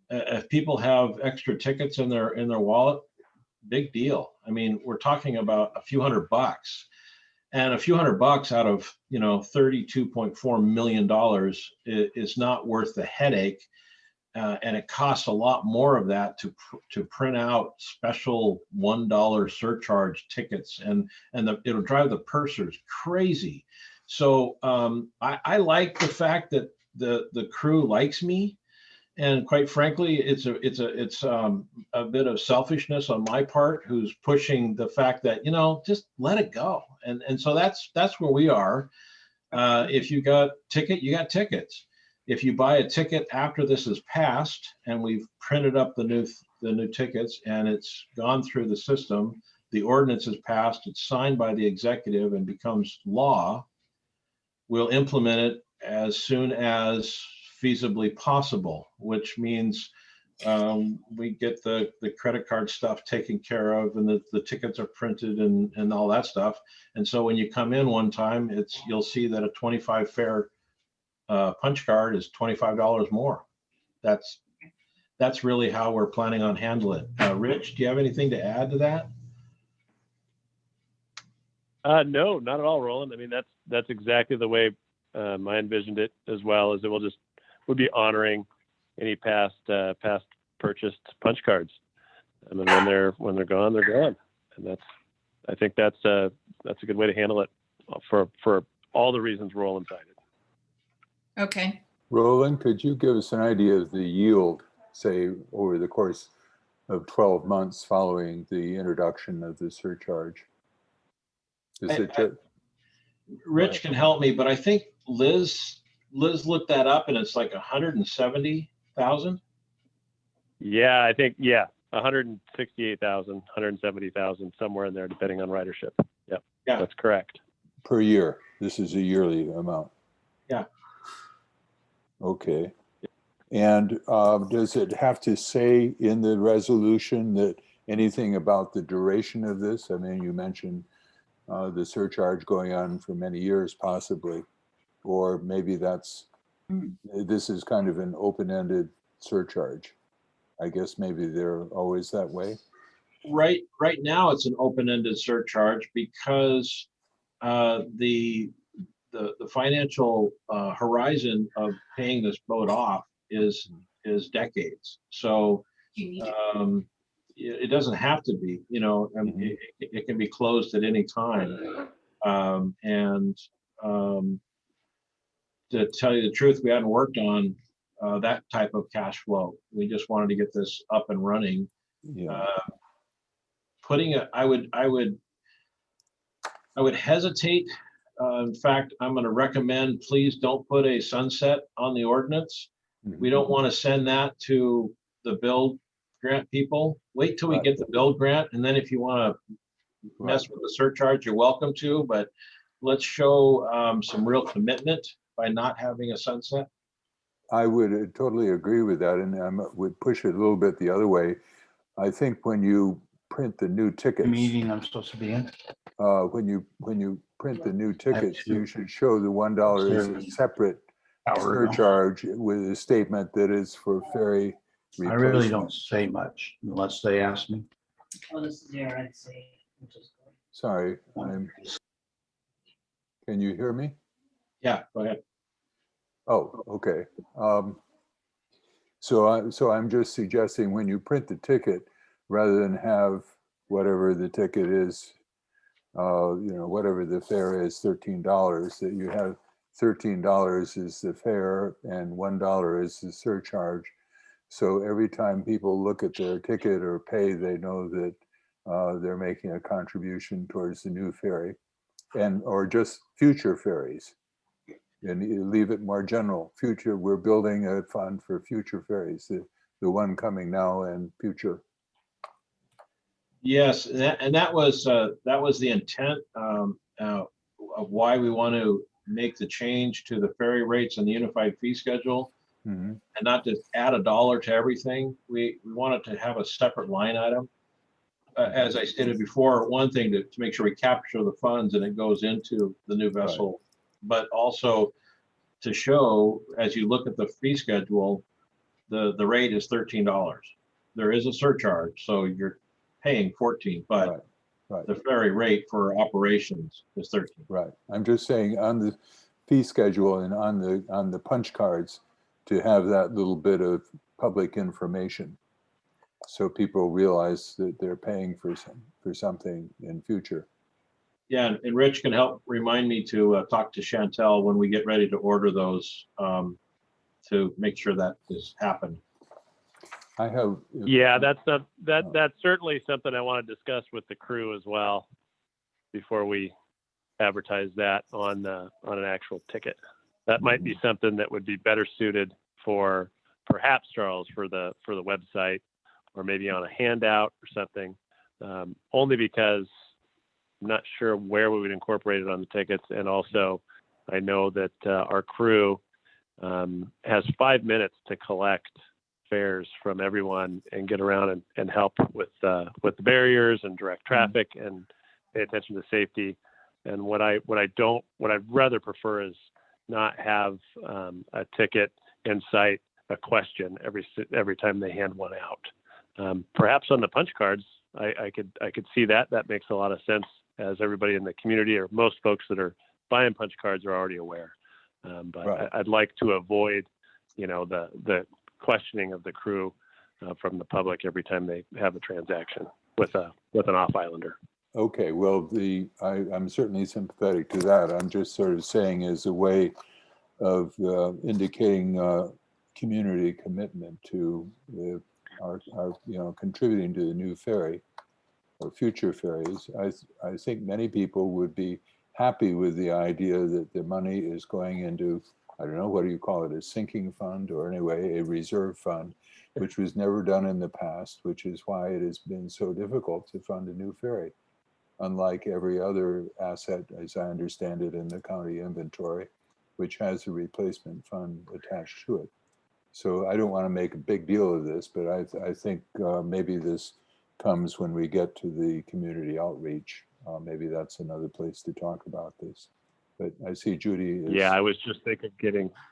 if people have extra tickets in their wallet, big deal. I mean, we're talking about a few $100, and a few $100 out of, $32.4 million is not worth the headache. And it costs a lot more of that to print out special $1 surcharge tickets, and it'll drive the pursers crazy. So I like the fact that the crew likes me, and quite frankly, it's a bit of selfishness on my part, who's pushing the fact that just let it go, and so that's where we are. If you got ticket, you got tickets. If you buy a ticket after this is passed and we've printed up the new tickets and it's gone through the system, the ordinance is passed, it's signed by the executive and becomes law, we'll implement it as soon as feasibly possible, which means we get the credit card stuff taken care of, and the tickets are printed and all that stuff. And so when you come in one time, you'll see that a 25 fare punch card is $25 more. That's really how we're planning on handling it. Rich, do you have anything to add to that? No, not at all, Roland. I mean, that's exactly the way I envisioned it as well. As it would be honoring any past purchased punch cards. I mean, when they're gone, they're gone, and I think that's a good way to handle it for all the reasons Roland cited. Okay. Roland, could you give us an idea of the yield, say, over the course of 12 months following the introduction of the surcharge? Rich can help me, but I think Liz looked that up, and it's like 170,000. Yeah, I think 168,000, 170,000, somewhere in there, depending on ridership. Yep. Yeah, that's correct. Per year. This is a yearly amount. Yeah. Okay. And does it have to say in the resolution that anything about the duration of this? I mean, you mentioned the surcharge going on for many years, possibly, or maybe this is kind of an open-ended surcharge. I guess maybe they're always that way. Right now, it's an open-ended surcharge because the financial horizon of paying this boat off is decades. So it doesn't have to be, I mean, it can be closed at any time. And to tell you the truth, we hadn't worked on that type of cash flow. We just wanted to get this up and running. Yeah. I would hesitate. In fact, I'm going to recommend, please don't put a sunset on the ordinance. We don't want to send that to the build grant people. Wait till we get the build grant, and then if you want to mess with the surcharge, you're welcome to, but let's show some real commitment by not having a sunset. I would totally agree with that, and I would push it a little bit the other way. I think when you print the new tickets, meeting I'm supposed to be in. When you print the new tickets, you should show the $1 as a separate surcharge with a statement that is for ferry replacement. I really don't say much unless they ask me. Oh, this is the RNC. Sorry, can you hear me? Yeah, go ahead. Oh, okay. So I'm just suggesting when you print the ticket, rather than have whatever the ticket is, whatever the fare is, $13, that you have $13 is the fare and $1 is the surcharge. So every time people look at their ticket or pay, they know that they're making a contribution towards the new ferry or just future ferries. And you leave it more general. Future, we're building a fund for future ferries. The the one coming now and future. Yes, and that was the intent of why we want to make the change to the ferry rates and the unified fee schedule, Mhm. and not just add $1 to everything. We wanted to have a separate line item. As I stated before, one thing to make sure we capture the funds and it goes into the new vessel, but also to show, as you look at the fee schedule, the rate is $13. There is a surcharge, so you're paying 14, but Right. the ferry rate for operations is 13. Right. I'm just saying on the fee schedule and on the punch cards to have that little bit of public information, so people realize that they're paying for something in future. Yeah, and Rich can help remind me to talk to Chantel when we get ready to order those, to make sure that has happened. I have. Yeah, that's certainly something I want to discuss with the crew as well before we advertise that on an actual ticket. That might be something that would be better suited for perhaps Charles for the website, or maybe on a handout or something. Only because I'm not sure where we would incorporate it on the tickets, and also I know that our crew has 5 minutes to collect fares from everyone and get around and help with the barriers and direct traffic and pay attention to safety. And what I'd rather prefer is not have a ticket and cite a question every time they hand one out. Perhaps on the punch cards, I could see that. That makes a lot of sense, as everybody in the community, or most folks that are buying punch cards, are already aware. But Right. I'd like to avoid, the questioning of the crew from the public every time they have a transaction with an off-islander. Okay, well, I'm certainly sympathetic to that. I'm just sort of saying as a way of indicating community commitment to our contributing to the new ferry or future ferries. I think many people would be happy with the idea that the money is going into, I don't know, what do you call it, a sinking fund, or anyway, a reserve fund, which was never done in the past, which is why it has been so difficult to fund a new ferry, unlike every other asset, as I understand it, in the county inventory, which has a replacement fund attached to it. So I don't want to make a big deal of this, but I think maybe this comes when we get to the community outreach. Maybe that's another place to talk about this. But I see Judy is. Yeah, I was just thinking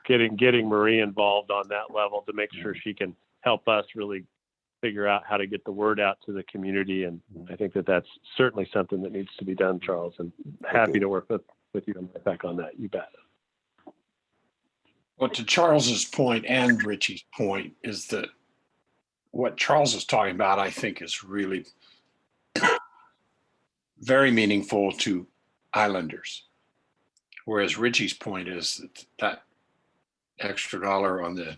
getting Marie involved on that level to make sure she can help us really figure out how to get the word out to the community. And I think that's certainly something that needs to be done, Charles, and happy to work with you and LIFAC on that. You bet. Well, to Charles's point and Richie's point is that what Charles is talking about, I think, is really very meaningful to islanders. Whereas Richie's point is that extra dollar on the,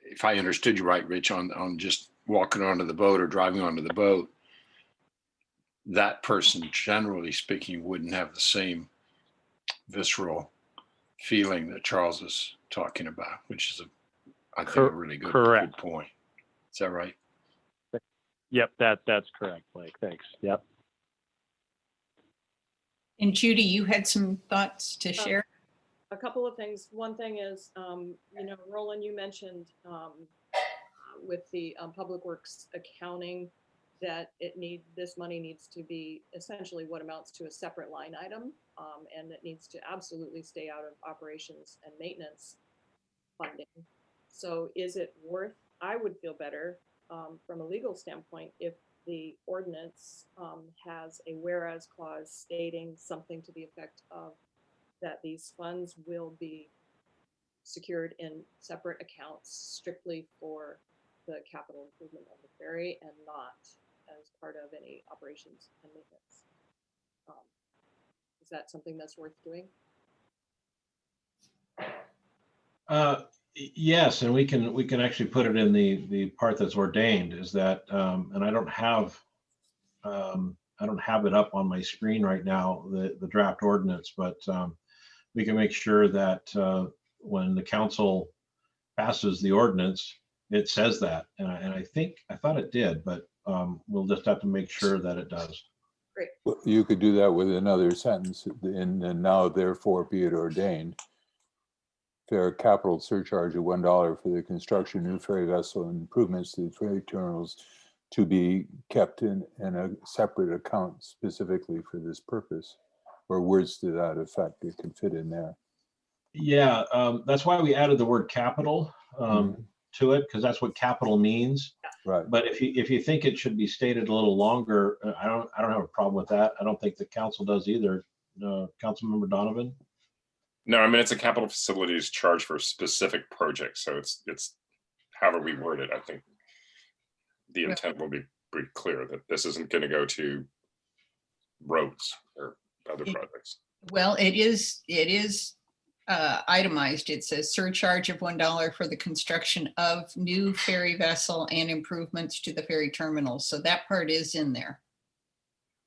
if I understood you right, Rich, on just walking onto the boat or driving onto the boat, that person, generally speaking, wouldn't have the same visceral feeling that Charles is talking about, which is I think a really good point. Is that right? Yep, that's correct, Mike. Thanks. Yep. And Judy, you had some thoughts to share? A couple of things. One thing is, Roland, you mentioned with the Public Works accounting that this money needs to be essentially what amounts to a separate line item, and it needs to absolutely stay out of operations and maintenance funding. So is it worth, I would feel better from a legal standpoint if the ordinance has a whereas clause stating something to the effect of that these funds will be secured in separate accounts strictly for the capital improvement of the ferry and not as part of any operations and maintenance. Is that something that's worth doing? Yes, and we can actually put it in the part that's ordained, is that, and I don't have it up on my screen right now, the draft ordinance, but we can make sure that when the council passes the ordinance, it says that, and I thought it did, but we'll just have to make sure that it does. Well, you could do that with another sentence, and now therefore be it ordained. Fair capital surcharge of $1 for the construction of new ferry vessel and improvements to the ferry terminals to be kept in a separate account specifically for this purpose, or words to that effect. It could fit in there. Yeah, that's why we added the word capital to it, because that's what capital means. Right. But if you think it should be stated a little longer, I don't have a problem with that. I don't think the council does either. Councilmember Donovan? No, I mean, it's a capital facilities charge for a specific project. So it's however we word it, I think the intent will be pretty clear that this isn't going to go to roads or other projects. Well, it is itemized. It says surcharge of $1 for the construction of new ferry vessel and improvements to the ferry terminals. So that part is in there.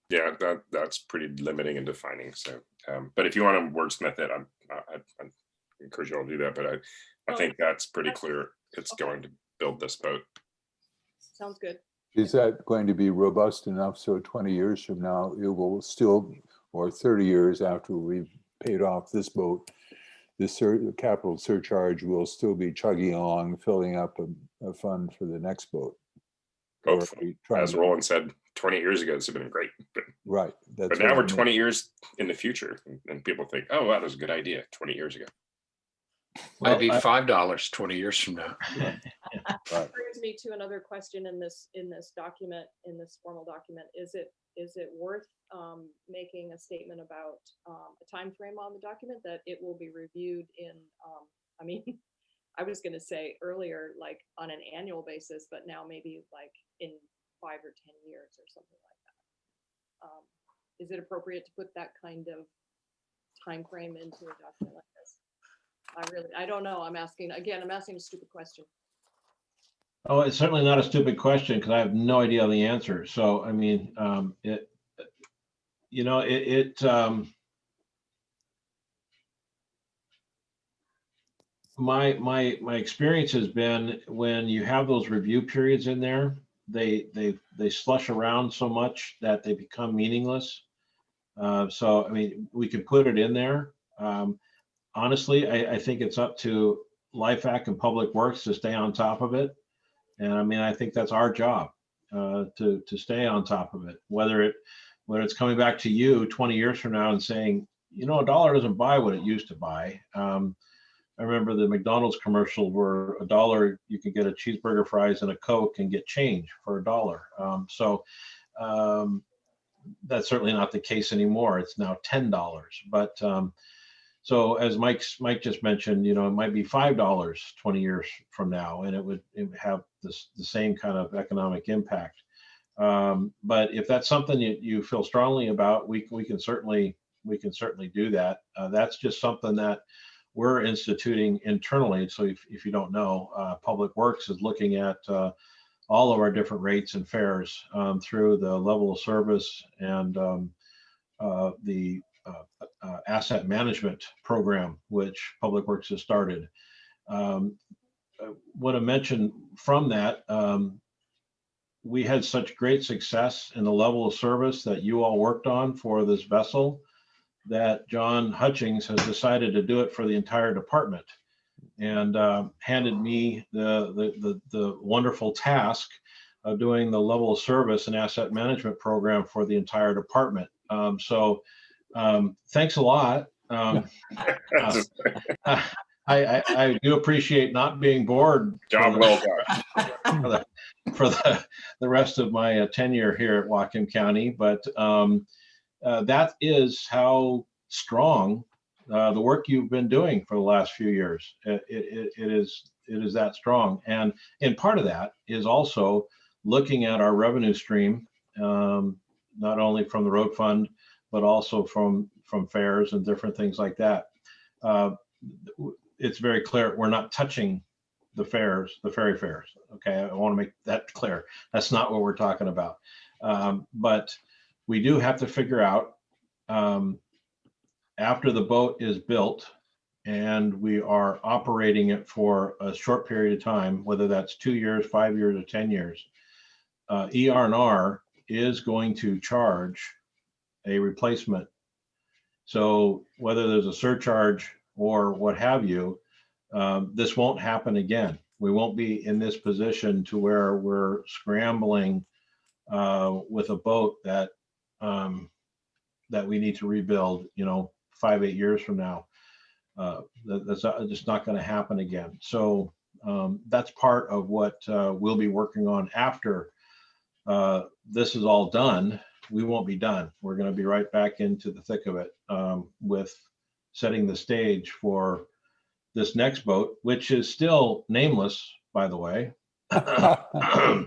Yeah, that's pretty limiting and defining. So, but if you want to wordsmith it, I encourage you all to do that. But I think that's pretty clear. It's going to build this boat. Sounds good. Is that going to be robust enough so 20 years from now it will still, or 30 years after we've paid off this boat, this capital surcharge will still be chugging along, filling up a fund for the next boat? Hopefully, as Roland said, 20 years ago, this would have been great. But, right. But now we're 20 years in the future, and people think, oh, wow, that was a good idea 20 years ago. Might be $5 20 years from now. Right. Brings me to another question in this document, in this formal document. Is it worth making a statement about a time frame on the document that it will be reviewed in? I mean, I was going to say earlier, like on an annual basis, but now maybe like in 5 or 10 years or something like that. Is it appropriate to put that kind of time frame into a document like this? I don't know. I'm asking a stupid question. Oh, it's certainly not a stupid question because I have no idea the answer. So, I mean, my experience has been when you have those review periods in there, they slush around so much that they become meaningless. So, I mean, we could put it in there. Honestly, I think it's up to LIFAC and Public Works to stay on top of it. And I mean, I think that's our job to stay on top of it. Whether it's coming back to you 20 years from now and saying, you know, $1 doesn't buy what it used to buy. I remember the McDonald's commercial where $1 you could get a cheeseburger, fries, and a Coke and get change for $1. So that's certainly not the case anymore. It's now $10. But so as Mike just mentioned, you know, it might be $5 20 years from now, and it would have the same kind of economic impact. But if that's something you feel strongly about, we can certainly do that. That's just something that we're instituting internally. So if you don't know, Public Works is looking at all of our different rates and fares through the level of service and the asset management program, which Public Works has started. I want to mention from that, we had such great success in the level of service that you all worked on for this vessel that John Hutchings has decided to do it for the entire department, and handed me the wonderful task of doing the level of service and asset management program for the entire department. So thanks a lot. I do appreciate not being bored. Job well done. For the rest of my tenure here at Whatcom County, but that is how strong the work you've been doing for the last few years. It is that strong, and part of that is also looking at our revenue stream, not only from the road fund, but also from fares and different things like that. It's very clear we're not touching the fares, the ferry fares. Okay, I want to make that clear. That's not what we're talking about. But we do have to figure out after the boat is built and we are operating it for a short period of time, whether that's 2 years, 5 years, or 10 years, ER&R is going to charge a replacement. So whether there's a surcharge or what have you, this won't happen again. We won't be in this position to where we're scrambling with a boat that that we need to rebuild, 5-8 years from now. That's just not going to happen again. So that's part of what we'll be working on after this is all done. We won't be done. We're going to be right back into the thick of it with setting the stage for this next boat, which is still nameless, by the way. Before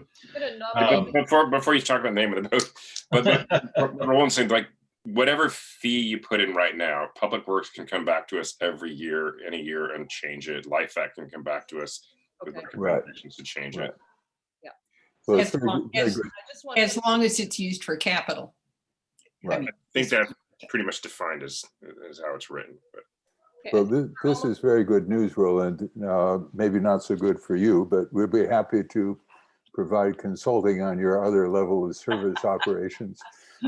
you talk about the name of the boat, but Roland said, like, whatever fee you put in right now, Public Works can come back to us every year, in a year, and change it. LIFAC can come back to us with recommendations to change it. Yeah. Well, As long as it's used for capital. Right. I think that's pretty much defined as how it's written. But. Well, this is very good news, Roland. Maybe not so good for you, but we'll be happy to provide consulting on your other level of service operations.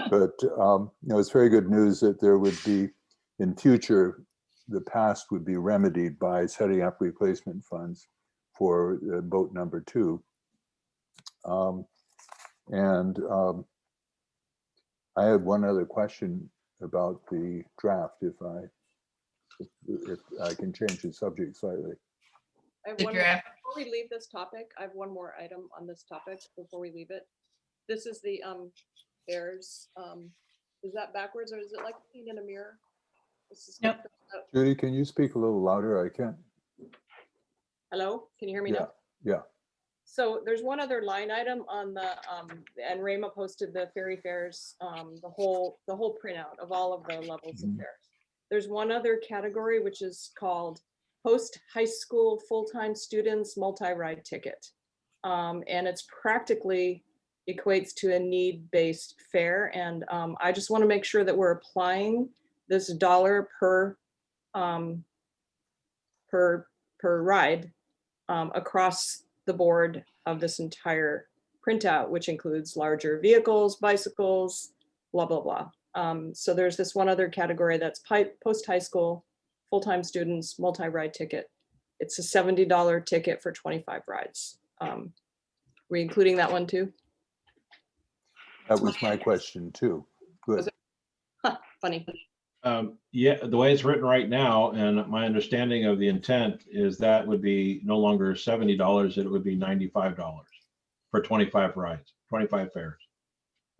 But it's very good news that there would be, in future, the past would be remedied by setting up replacement funds for boat number 2. I had one other question about the draft, if I can change the subject slightly. I have The one draft. before we leave this topic, I have one more item on this topic before we leave it. This is the airs. Is that backwards, or is it like looking in a mirror? This is Nope. Judy, can you speak a little louder? I can't. Hello, can you hear me now? Yeah. So there's one other line item on the and Rama posted the ferry fares, the whole printout of all of the levels of fares. There's one other category which is called post high school full-time students multi-ride ticket, and it's practically equates to a need-based fare. And I just want to make sure that we're applying this dollar per ride across the board of this entire printout, which includes larger vehicles, bicycles, blah, blah, blah. So there's this one other category that's post-high school, full-time students, multi-ride ticket. It's a $70 ticket for 25 rides. We're including that one too? That was my question too. Good. Funny. Yeah, the way it's written right now, and my understanding of the intent is that would be no longer $70, it would be $95 for 25 rides, 25 fares.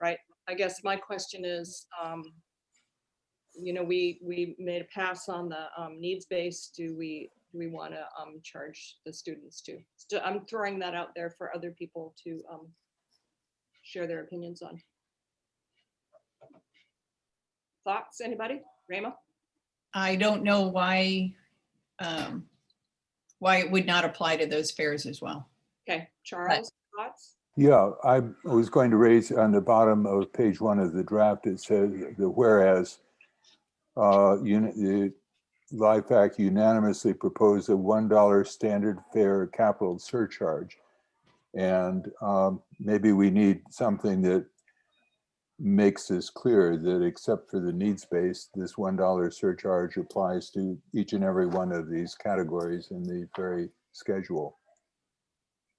Right. I guess my question is, we made a pass on the needs base. Do we want to charge the students too? So I'm throwing that out there for other people to share their opinions on. Thoughts, anybody? Rama? I don't know why it would not apply to those fares as well. Okay, Charles, thoughts? Yeah, I was going to raise on the bottom of page 1 of the draft, it says the whereas the LIFAC unanimously proposed a $1 standard fare capital surcharge. And maybe we need something that makes this clear that except for the needs-based, this $1 surcharge applies to each and every one of these categories in the ferry schedule.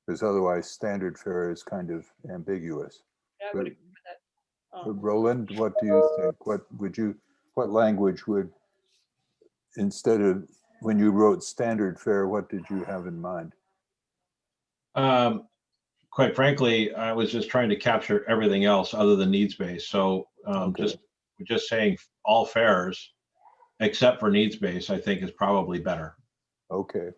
Because otherwise standard fare is kind of ambiguous. Yeah, I would agree with that. Roland, what do you think? What language would, instead of when you wrote standard fare, what did you have in mind? Quite frankly, I was just trying to capture everything else other than needs-based. So just saying all fares except for needs-based, I think is probably better. Okay.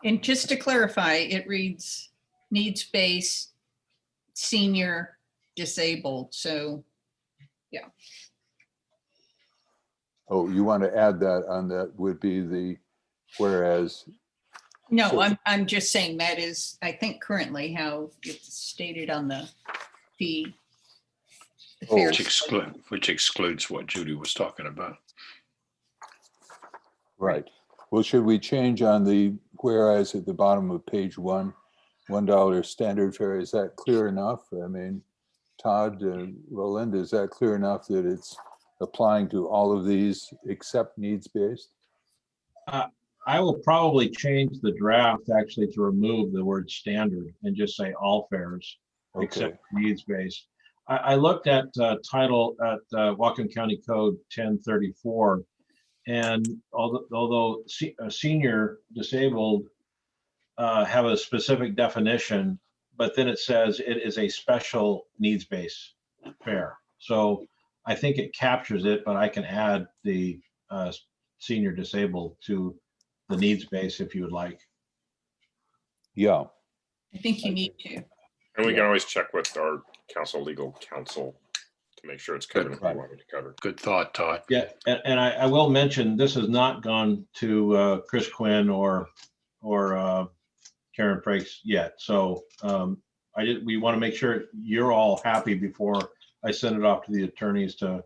And just to clarify, it reads needs-based, senior, disabled. So, yeah. Oh, you want to add that on that would be the whereas. No, So- I'm just saying that is, I think currently how it's stated on the fee. The Oh, fare. Which excludes what Judy was talking about. Right. Well, should we change on the whereas at the bottom of page one, $1 standard fare? Is that clear enough? I mean, Todd, Roland, is that clear enough that it's applying to all of these except needs-based? I will probably change the draft actually to remove the word standard and just say all fares Okay. except needs-based. I looked at title at Whatcom County Code 1034, and although senior disabled have a specific definition, but then it says it is a special needs-based fare. So I think it captures it, but I can add the senior disabled to the needs base if you would like. Yeah. I think you need to. And we can always check with our legal counsel to make sure it's covered if we Right. want it to cover. Good thought, Todd. Yeah, and I will mention, this has not gone to Chris Quinn or Karen Frakes yet. So we want to make sure you're all happy before I send it off to the attorneys to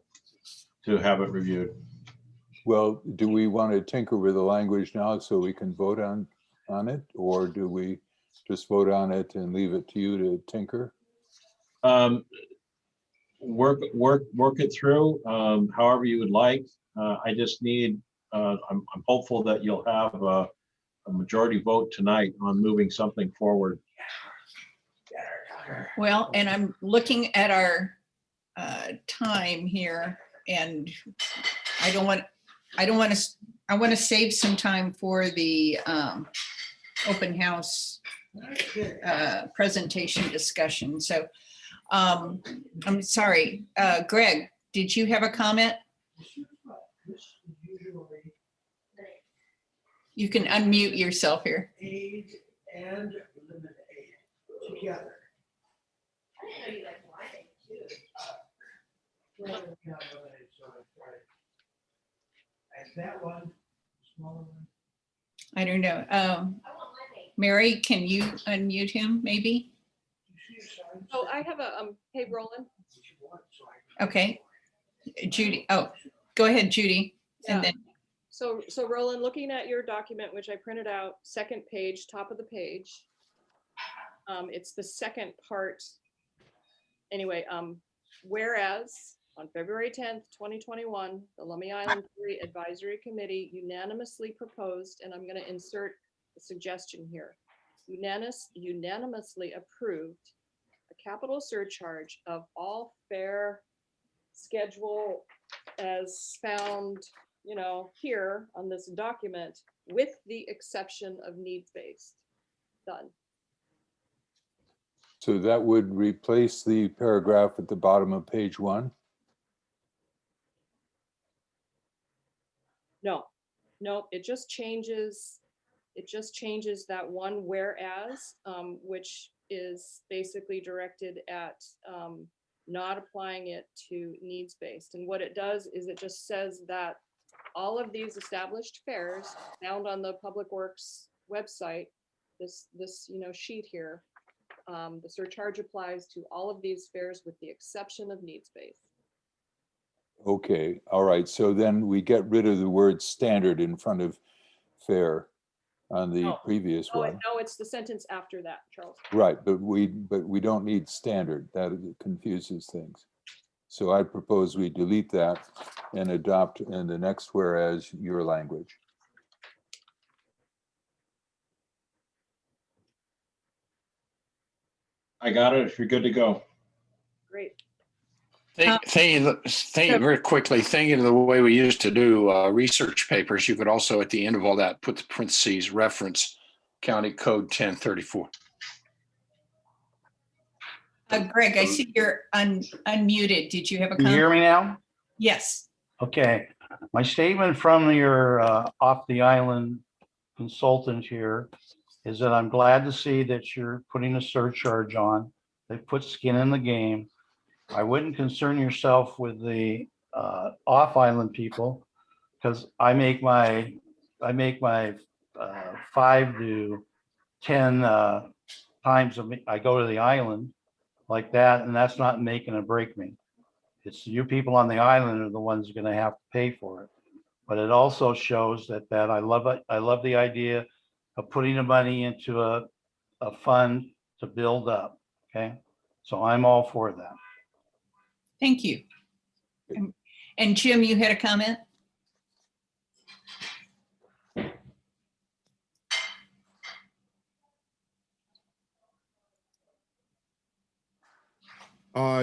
have it reviewed. Well, do we want to tinker with the language now so we can vote on it? Or do we just vote on it and leave it to you to tinker? Work it through however you would like. I just need, I'm hopeful that you'll have a majority vote tonight on moving something forward. Well, and I'm looking at our time here, and I want to save some time for the open house presentation discussion. So I'm sorry, Greg, did you have a comment? You can unmute yourself here. Aid and limit aid together. I didn't know you like wine too. Is that one smaller one? I don't know. Mary, can you unmute him maybe? Oh, I have a, hey, Roland. Okay. Judy, oh, go ahead, Judy. And Yeah. then, So Roland, looking at your document, which I printed out, second page, top of the page. It's the second part. Anyway, whereas on February 10th, 2021, the Lummi Island Ferry Advisory Committee unanimously proposed, and I'm going to insert a suggestion here, unanimously approved a capital surcharge of all fare schedule as found, here on this document, with the exception of needs-based. Done. So that would replace the paragraph at the bottom of page one? No, it just changes that one whereas, which is basically directed at not applying it to needs-based. And what it does is it just says that all of these established fares found on the Public Works website, this sheet here, the surcharge applies to all of these fares with the exception of needs-based. Okay, all right. So then we get rid of the word standard in front of fare on the previous one. No, it's the sentence after that, Charles. Right, but we don't need standard. That confuses things. So I propose we delete that and adopt in the next whereas your language. I got it. If you're good to go. Great. Thinking very quickly, thinking of the way we used to do research papers, you could also at the end of all that put the parentheses reference County Code 1034. Greg, I see you're unmuted. Did you have a Can you comment? hear me now? Yes. Okay. My statement from your off the island consultant here is that I'm glad to see that you're putting a surcharge on. They put skin in the game. I wouldn't concern yourself with the off island people, because I make my 5 to 10 times I go to the island like that, and that's not make and break me. It's you people on the island are the ones going to have to pay for it. but it also shows that I love it. I love the idea of putting the money into a fund to build up. Okay, so I'm all for that. Thank you. And Jim, you had a comment?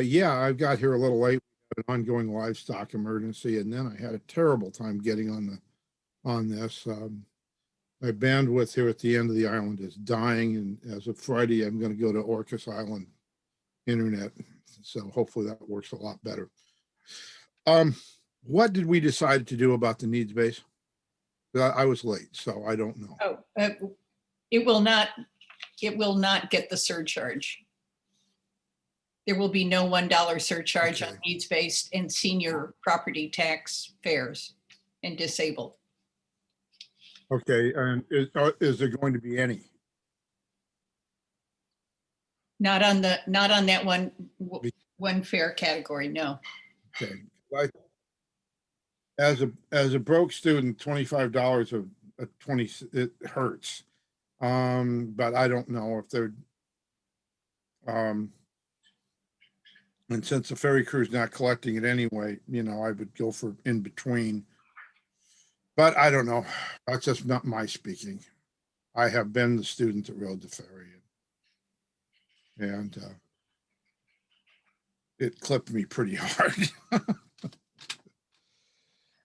Yeah, I got here a little late. We had an ongoing livestock emergency, and then I had a terrible time getting on this. My bandwidth here at the end of the island is dying, and as of Friday, I'm going to go to Orcas Island internet. So hopefully that works a lot better. What did we decide to do about the needs base? I was late, so I don't know. Oh, it will not get the surcharge. There will be no $1 surcharge on needs-based and senior property tax fares and disabled. Okay, and is there going to be any? Not on that one fare category, no. Okay. As a broke student, $25 of 20, it hurts. But I don't know if they're, and since the ferry crew is not collecting it anyway, you know, I would go for in between. But I don't know. That's just not my speaking. I have been the student that rode the ferry, and it clipped me pretty hard.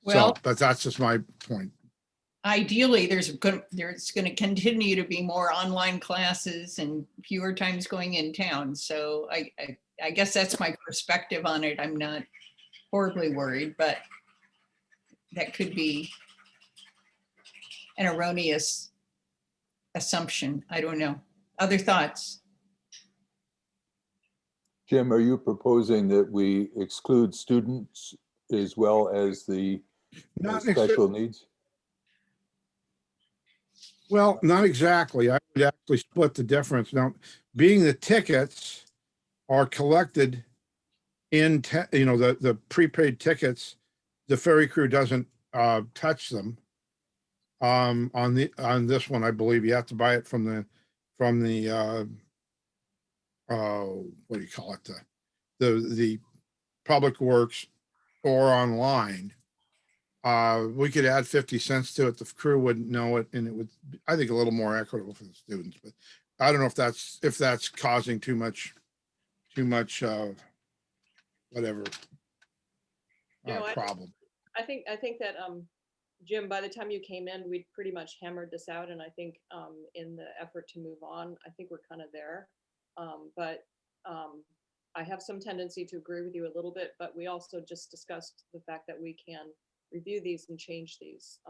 Well, so, but that's just my point. Ideally, there's going to continue to be more online classes and fewer times going in town. So I guess that's my perspective on it. I'm not horribly worried, but that could be an erroneous assumption. I don't know. Other thoughts? Jim, are you proposing that we exclude students as well as the special needs? Well, not exactly. I would actually split the difference. Now, being the tickets are collected in, the prepaid tickets, the ferry crew doesn't touch them. On this one, I believe you have to buy it from the what do you call it? The Public Works or online. We could add 50 cents to it. The crew wouldn't know it, and it would, I think, a little more equitable for the students. But I don't know if that's causing too much whatever problem. I think that Jim, by the time you came in, we'd pretty much hammered this out, and I think in the effort to move on, I think we're kind of there. But I have some tendency to agree with you a little bit, but we also just discussed the fact that we can review these and change these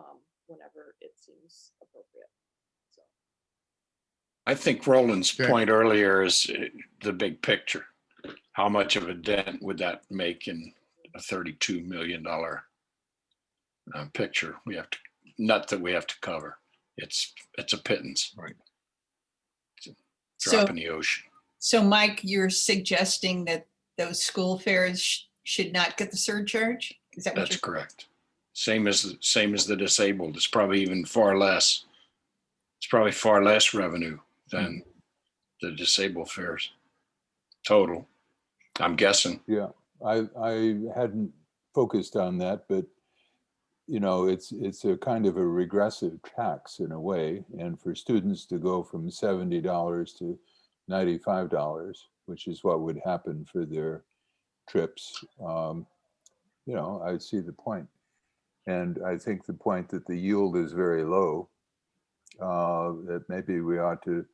whenever it seems appropriate. So I think Roland's point earlier is the big picture. How much of a dent would that make in a $32 million picture? We have to, not that we have to cover. It's a pittance. Right. It's a drop in the ocean. So Mike, you're suggesting that those school fares should not get the surcharge? Is that what That's correct? Same as the disabled. It's probably even far less. It's probably far less revenue than the disabled fares total. I'm guessing. Yeah, I hadn't focused on that, but you know, it's a kind of a regressive tax in a way, and for students to go from $70 to $95, which is what would happen for their trips, you know, I see the point. And I think the point that the yield is very low, that maybe we ought to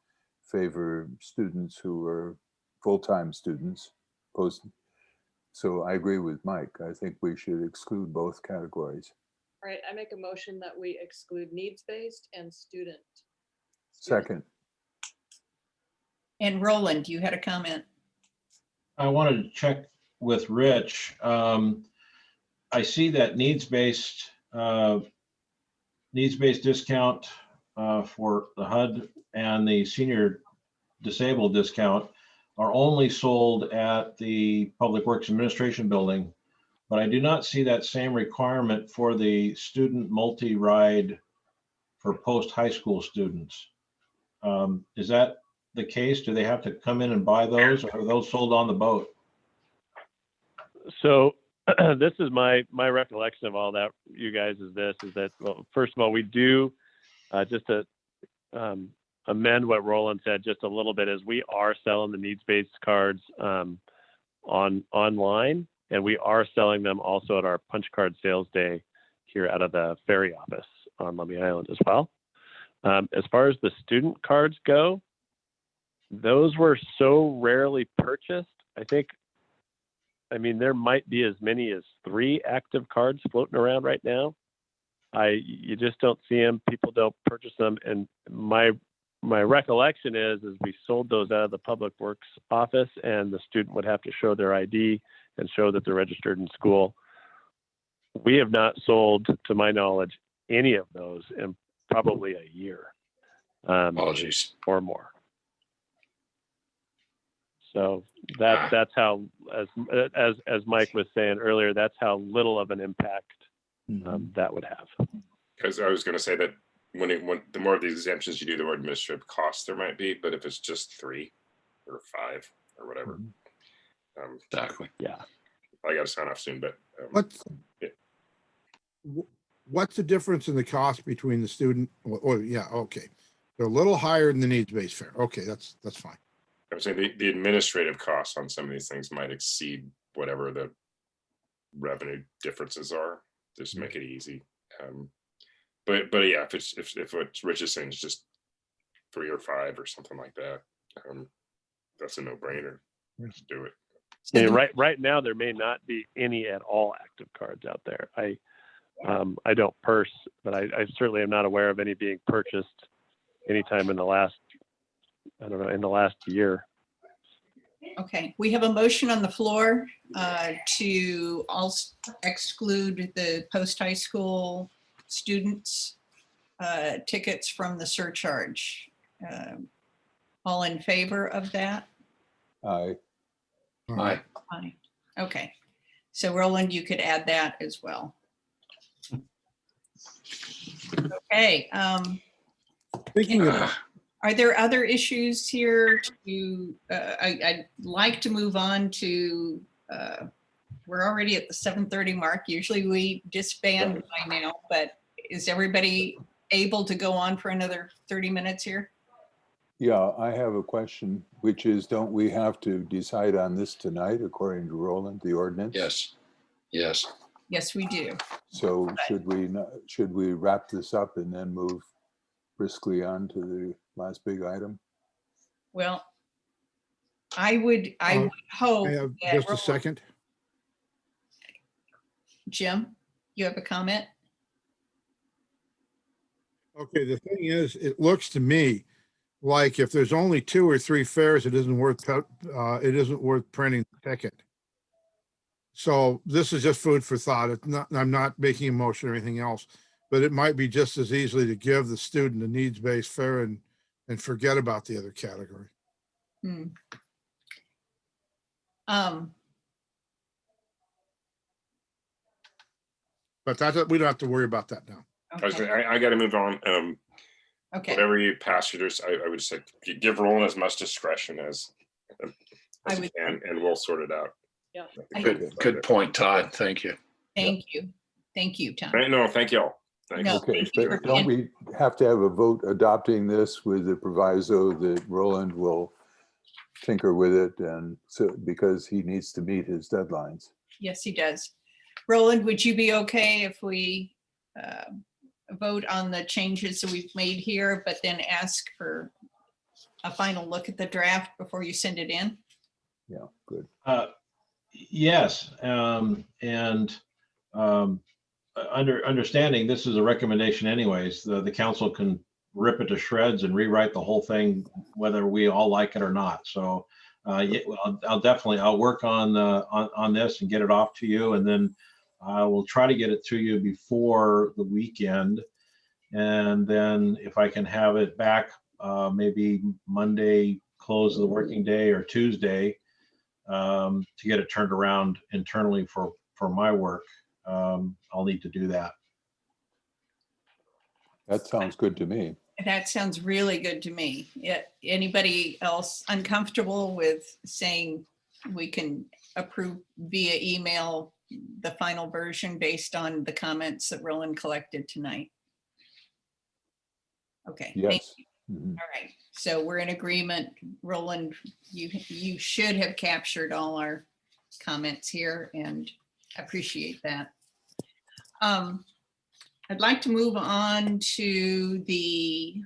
favor students who are full-time students. So I agree with Mike. I think we should exclude both categories. all right, I make a motion that we exclude needs-based and student. Second. And Roland, you had a comment. I wanted to check with Rich. I see that needs-based discount for the HUD and the senior disabled discount are only sold at the Public Works Administration building, but I do not see that same requirement for the student multi-ride for post-high school students. Is that the case? Do they have to come in and buy those, or are those sold on the boat? So this is my recollection of all that, you guys, is that, well, first of all, we do, just to amend what Roland said just a little bit, is we are selling the needs-based cards online, and we are selling them also at our punch card sales day here out of the ferry office on Lummi Island as well. As far as the student cards go, those were so rarely purchased. I mean, there might be as many as 3 active cards floating around right now. You just don't see them. People don't purchase them. And my recollection is we sold those out of the Public Works office, and the student would have to show their ID and show that they're registered in school. We have not sold, to my knowledge, any of those in probably a year. Apologies. Or more. So that's how, as Mike was saying earlier, that's how little of an impact that would have. Because I was going to say that when the more of these exemptions you do, the more administrative costs there might be. But if it's just 3 or 5 or whatever, Exactly. Yeah. I got to sign off soon. But What's the difference in the cost between the student? Yeah, okay. They're a little higher than the needs-based fare. Okay, that's fine. I would say the administrative costs on some of these things might exceed whatever the revenue differences are. Just make it easy. But yeah, if what Rich is saying is just 3 or 5 or something like that, that's a no-brainer. Just do it. I mean, right now there may not be any at all active cards out there. I don't purse, but I certainly am not aware of any being purchased anytime in the last, in the last year. Okay, we have a motion on the floor to also exclude the post-high school students' tickets from the surcharge. All in favor of that? Aye. Aye. Aye. Okay, so Roland, you could add that as well. Okay. Speaking of, Are there other issues here to, I'd like to move on to, we're already at the 7:30 mark. Usually we disband by now, but is everybody able to go on for another 30 minutes here? Yeah, I have a question, which is, don't we have to decide on this tonight, according to Roland, the ordinance? Yes. Yes. Yes, we do. So should we wrap this up and then move briskly on to the last big item? Well, I would hope. I have that just a Roland- second. Jim, you have a comment? Okay, the thing is, it looks to me like if there's only 2 or 3 fares, it isn't worth printing the ticket. So this is just food for thought. It's not, I'm not making a motion or anything else, but it might be just as easily to give the student a needs-based fare and forget about the other category. But that's, we don't have to worry about that now. Okay. I got to move on. Okay. Whatever you pass your, I would say give Roland as much discretion as I would- and we'll sort it out. Yeah. Good point, Todd. Thank you. Thank you. Thank you, Tom. No, thank y'all. Thanks. No, Okay, thank you for but don't we have to have a vote adopting this with the proviso that Roland will tinker with it, and so, because he needs to meet his deadlines? Yes, he does. Roland, would you be okay if we vote on the changes that we've made here, but then ask for a final look at the draft before you send it in? Yeah, good. Yes, understanding this is a recommendation anyways, the council can rip it to shreds and rewrite the whole thing, whether we all like it or not. So yeah, I'll work on this and get it off to you, and then I will try to get it to you before the weekend. And then if I can have it back, maybe Monday, close of the working day, or Tuesday, to get it turned around internally for for my work, I'll need to do that. That sounds good to me. That sounds really good to me. Anybody else uncomfortable with saying we can approve via email the final version based on the comments that Roland collected tonight? Okay, thank Yes. you. Mhm. All right, so we're in agreement. Roland, you should have captured all our comments here and appreciate that. I'd like to move on to the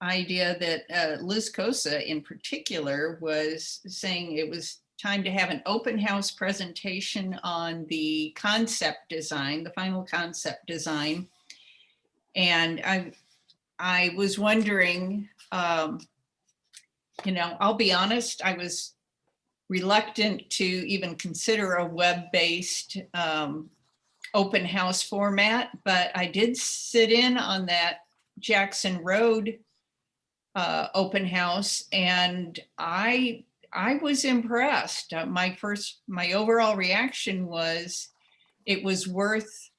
idea that Liz Cosa in particular was saying it was time to have an open house presentation on the concept design, the final concept design. And I was wondering, you know, I'll be honest, I was reluctant to even consider a web-based open house format, but I did sit in on that Jackson Road open house, and I was impressed. My overall reaction was it was worth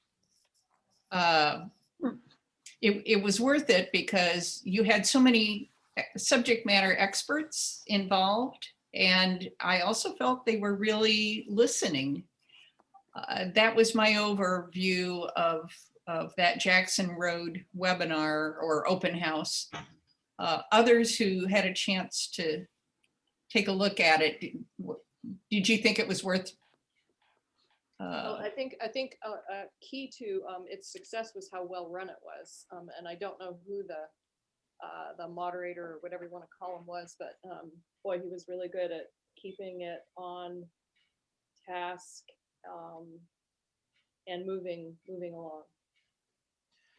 it was worth it because you had so many subject matter experts involved, and I also felt they were really listening. That was my overview of that Jackson Road webinar or open house. Others who had a chance to take a look at it, did you think it was worth? Well, I think a key to its success was how well run it was, and I don't know who the moderator or whatever you want to call him was, but boy, he was really good at keeping it on task and moving along.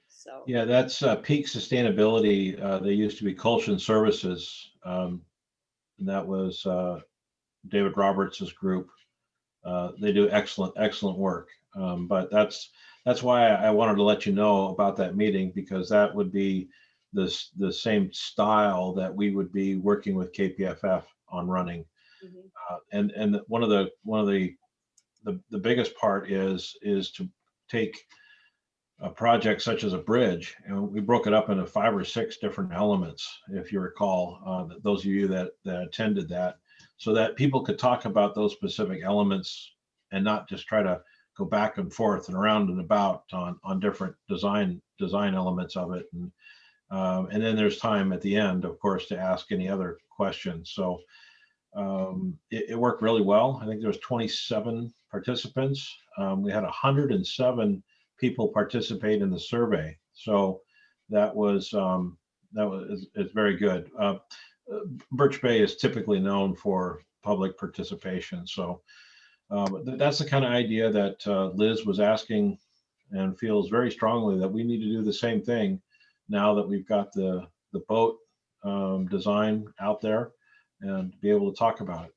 So Yeah, that's Peak Sustainability. They used to be Colchin Services. And that was David Roberts's group. They do excellent work. But that's why I wanted to let you know about that meeting, because that would be the same style that we would be working with KPFF on running. And one of the biggest part is to take a project such as a bridge, and we broke it up into 5 or 6 different elements, if you recall, those of you that attended that, so that people could talk about those specific elements and not just try to go back and forth and around and about on different design elements of it. And then there's time at the end, of course, to ask any other questions. So it worked really well. I think there was 27 participants. We had 107 people participate in the survey. So that was it's very good. Birch Bay is typically known for public participation. So that's the kind of idea that Liz was asking, and feels very strongly that we need to do the same thing now that we've got the boat design out there, and be able to talk about it.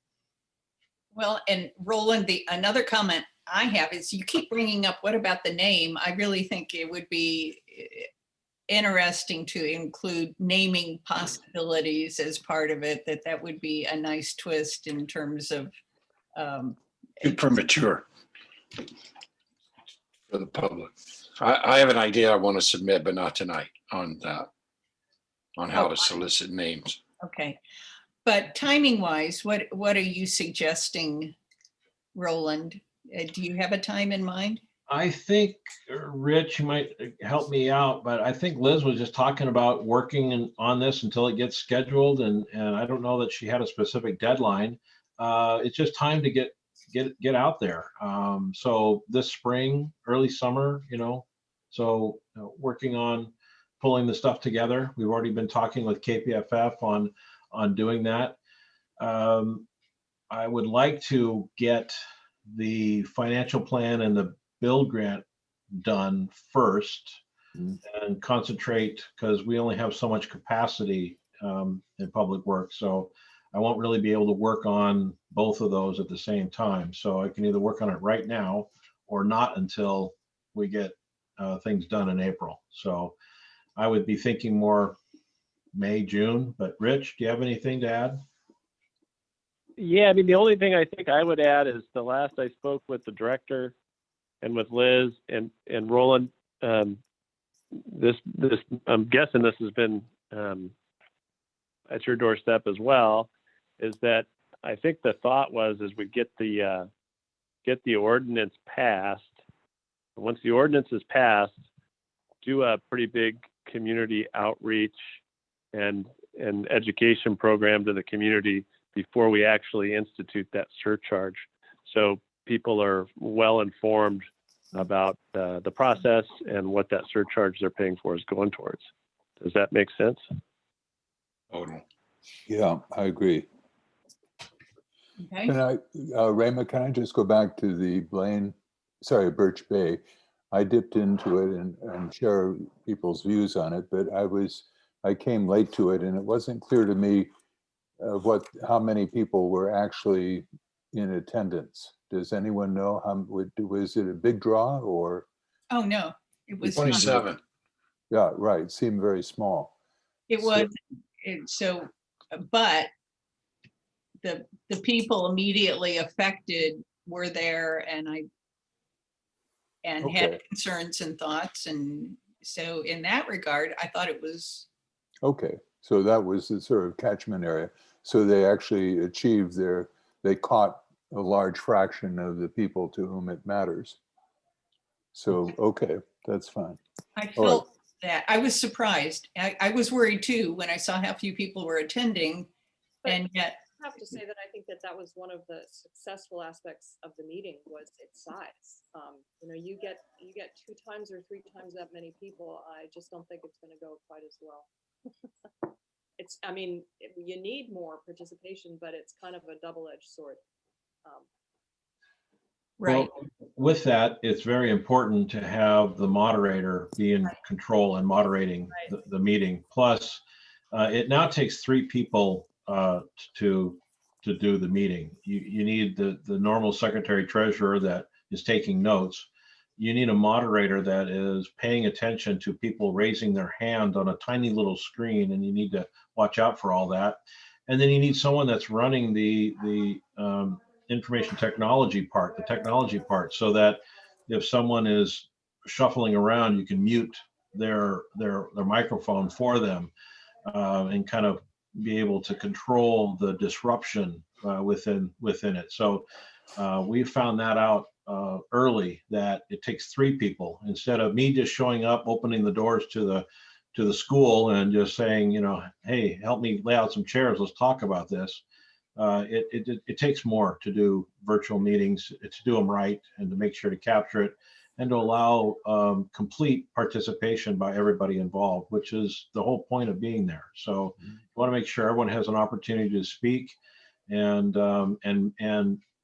Well, and Roland, another comment I have is you keep bringing up, what about the name? I really think it would be interesting to include naming possibilities as part of it, that would be a nice twist in terms of. Too premature for the public. I have an idea I want to submit, but not tonight, on that, on how to solicit names. Okay, but timing wise, what are you suggesting, Roland? Do you have a time in mind? I think, Rich, you might help me out, but I think Liz was just talking about working on this until it gets scheduled, and I don't know that she had a specific deadline. It's just time to get out there. So this spring, early summer, working on pulling the stuff together. We've already been talking with KPFF on doing that. I would like to get the financial plan and the build grant done first, and concentrate, because we only have so much capacity in public works. So I won't really be able to work on both of those at the same time. So I can either work on it right now or not until we get things done in April. So I would be thinking more May, June. But Rich, do you have anything to add? Yeah, I mean, the only thing I think I would add is the last I spoke with the director and with Liz and Roland, this I'm guessing this has been at your doorstep as well, is that I think the thought was as we get the ordinance passed. Once the ordinance is passed, do a pretty big community outreach and education program to the community before we actually institute that surcharge. So people are well informed about the process and what that surcharge they're paying for is going towards. Does that make sense? Total. Yeah, I agree. Okay. Can I, Rayma, can I just go back to the Birch Bay? I dipped into it and share people's views on it, but I came late to it and it wasn't clear to me how many people were actually in attendance. Does anyone know was it a big draw or? Oh, no, it was. 27. Yeah, right. It seemed very small. It was, but the people immediately affected were there and had Okay. concerns and thoughts. And so in that regard, I thought it was. Okay, so that was the sort of catchment area. So they actually achieved they caught a large fraction of the people to whom it matters. So, okay, that's fine. I All felt that. I was surprised. I was worried too when I saw how few people were attending. But And yet, I have to say that I think that was one of the successful aspects of the meeting was its size. You get 2 times or 3 times that many people. I just don't think it's going to go quite as well. You need more participation, but it's kind of a double-edged sword. right. Well, with that, it's very important to have the moderator be in control and moderating the meeting. Plus, it now takes 3 people to do the meeting. You need the normal secretary treasurer that is taking notes. You need a moderator that is paying attention to people raising their hand on a tiny little screen, and you need to watch out for all that. And then you need someone that's running the information technology part, the technology part, so that if someone is shuffling around, you can mute their microphone for them and kind of be able to control the disruption within it. So we found that out early, that it takes 3 people instead of me just showing up, opening the doors to the school and just saying, hey, help me lay out some chairs, let's talk about this. It takes more to do virtual meetings, to do them right and to make sure to capture it and to allow complete participation by everybody involved, which is the whole point of being there. So you want to make sure everyone has an opportunity to speak and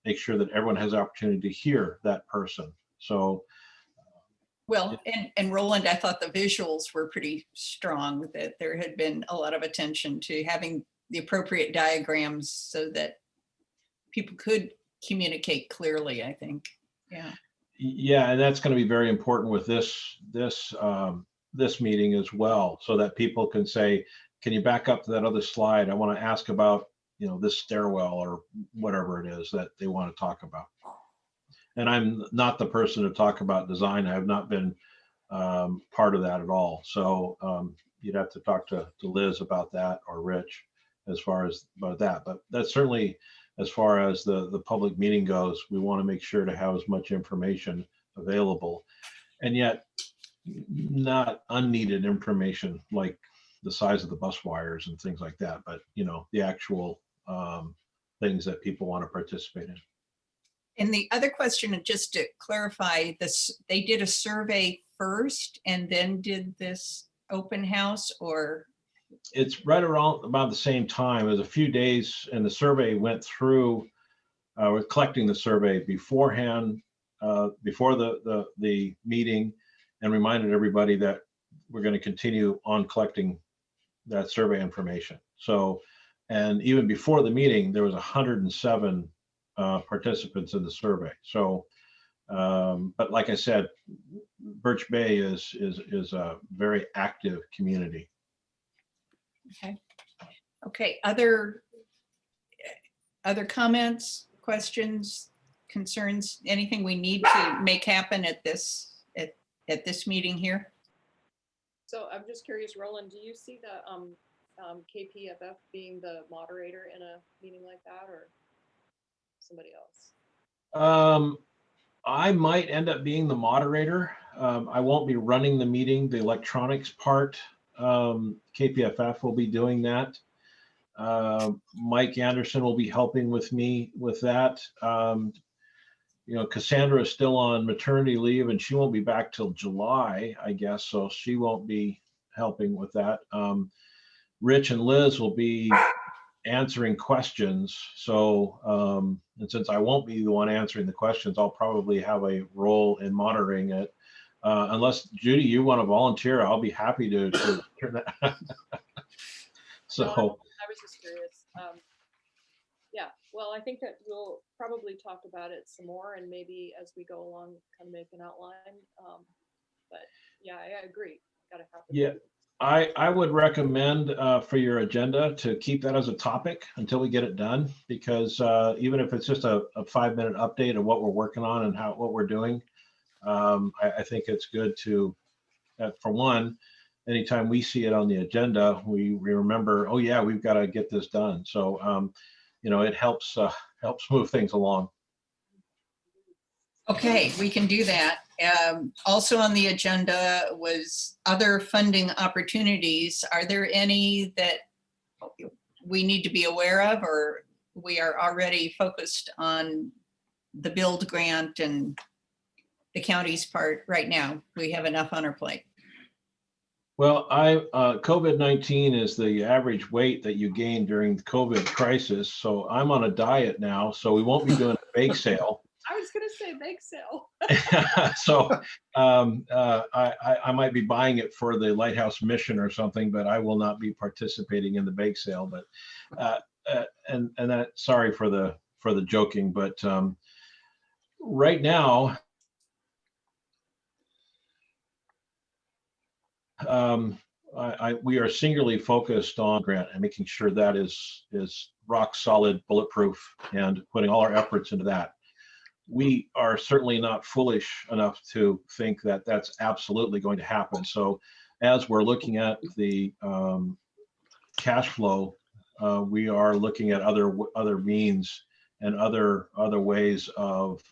make sure that everyone has the opportunity to hear that person. So. Well, and Roland, I thought the visuals were pretty strong with it. There had been a lot of attention to having the appropriate diagrams so that people could communicate clearly, I think. Yeah. Yeah, and that's going to be very important with this meeting as well, so that people can say, can you back up to that other slide? I want to ask about, this stairwell or whatever it is that they want to talk about. And I'm not the person to talk about design. I have not been part of that at all. So you'd have to talk to Liz about that, or Rich, as far as about that. But that's certainly, as far as the public meeting goes, we want to make sure to have as much information available, and yet not unneeded information like the size of the bus wires and things like that, but the actual things that people want to participate in. And the other question, just to clarify this, they did a survey first and then did this open house, or? It's right around about the same time. It was a few days, and the survey went through. We're collecting the survey beforehand, before the meeting, and reminded everybody that we're going to continue on collecting that survey information. So, and even before the meeting, there was 107 participants in the survey. So, but like I said, Birch Bay is a very active community. Okay. Other comments, questions, concerns, anything we need to make happen at this meeting here? So I'm just curious, Roland, do you see the KPFF being the moderator in a meeting like that, or somebody else? I might end up being the moderator. I won't be running the meeting, the electronics part. KPFF will be doing that. Mike Anderson will be helping with me with that. Cassandra is still on maternity leave and she won't be back till July, I guess. So she won't be helping with that. Rich and Liz will be answering questions. So, and since I won't be the one answering the questions, I'll probably have a role in monitoring it. Unless Judy, you want to volunteer, I'll be happy to turn that. So no, I was just curious. Yeah, well, I think that we'll probably talk about it some more, and maybe as we go along, kind of make an outline. But yeah, I agree. Got to happen. Yeah. I would recommend for your agenda to keep that as a topic until we get it done, because even if it's just a 5-minute update of what we're working on and what we're doing, I think it's good to, for one, anytime we see it on the agenda, we remember, oh yeah, we've got to get this done. So, it helps move things along. Okay, we can do that. Also on the agenda was other funding opportunities. Are there any that we need to be aware of, or we are already focused on the build grant and the county's part right now? We have enough on our plate. Well, COVID-19 is the average weight that you gain during the COVID crisis. So I'm on a diet now, so we won't be doing a bake sale. I was going to say bake sale. So I might be buying it for the Lighthouse Mission or something, but I will not be participating in the bake sale. But and that, sorry for the joking, but right now, we are singularly focused on grant and making sure that is rock solid, bulletproof, and putting all our efforts into that. We are certainly not foolish enough to think that that's absolutely going to happen. So as we're looking at the cash flow, we are looking at other means and other ways of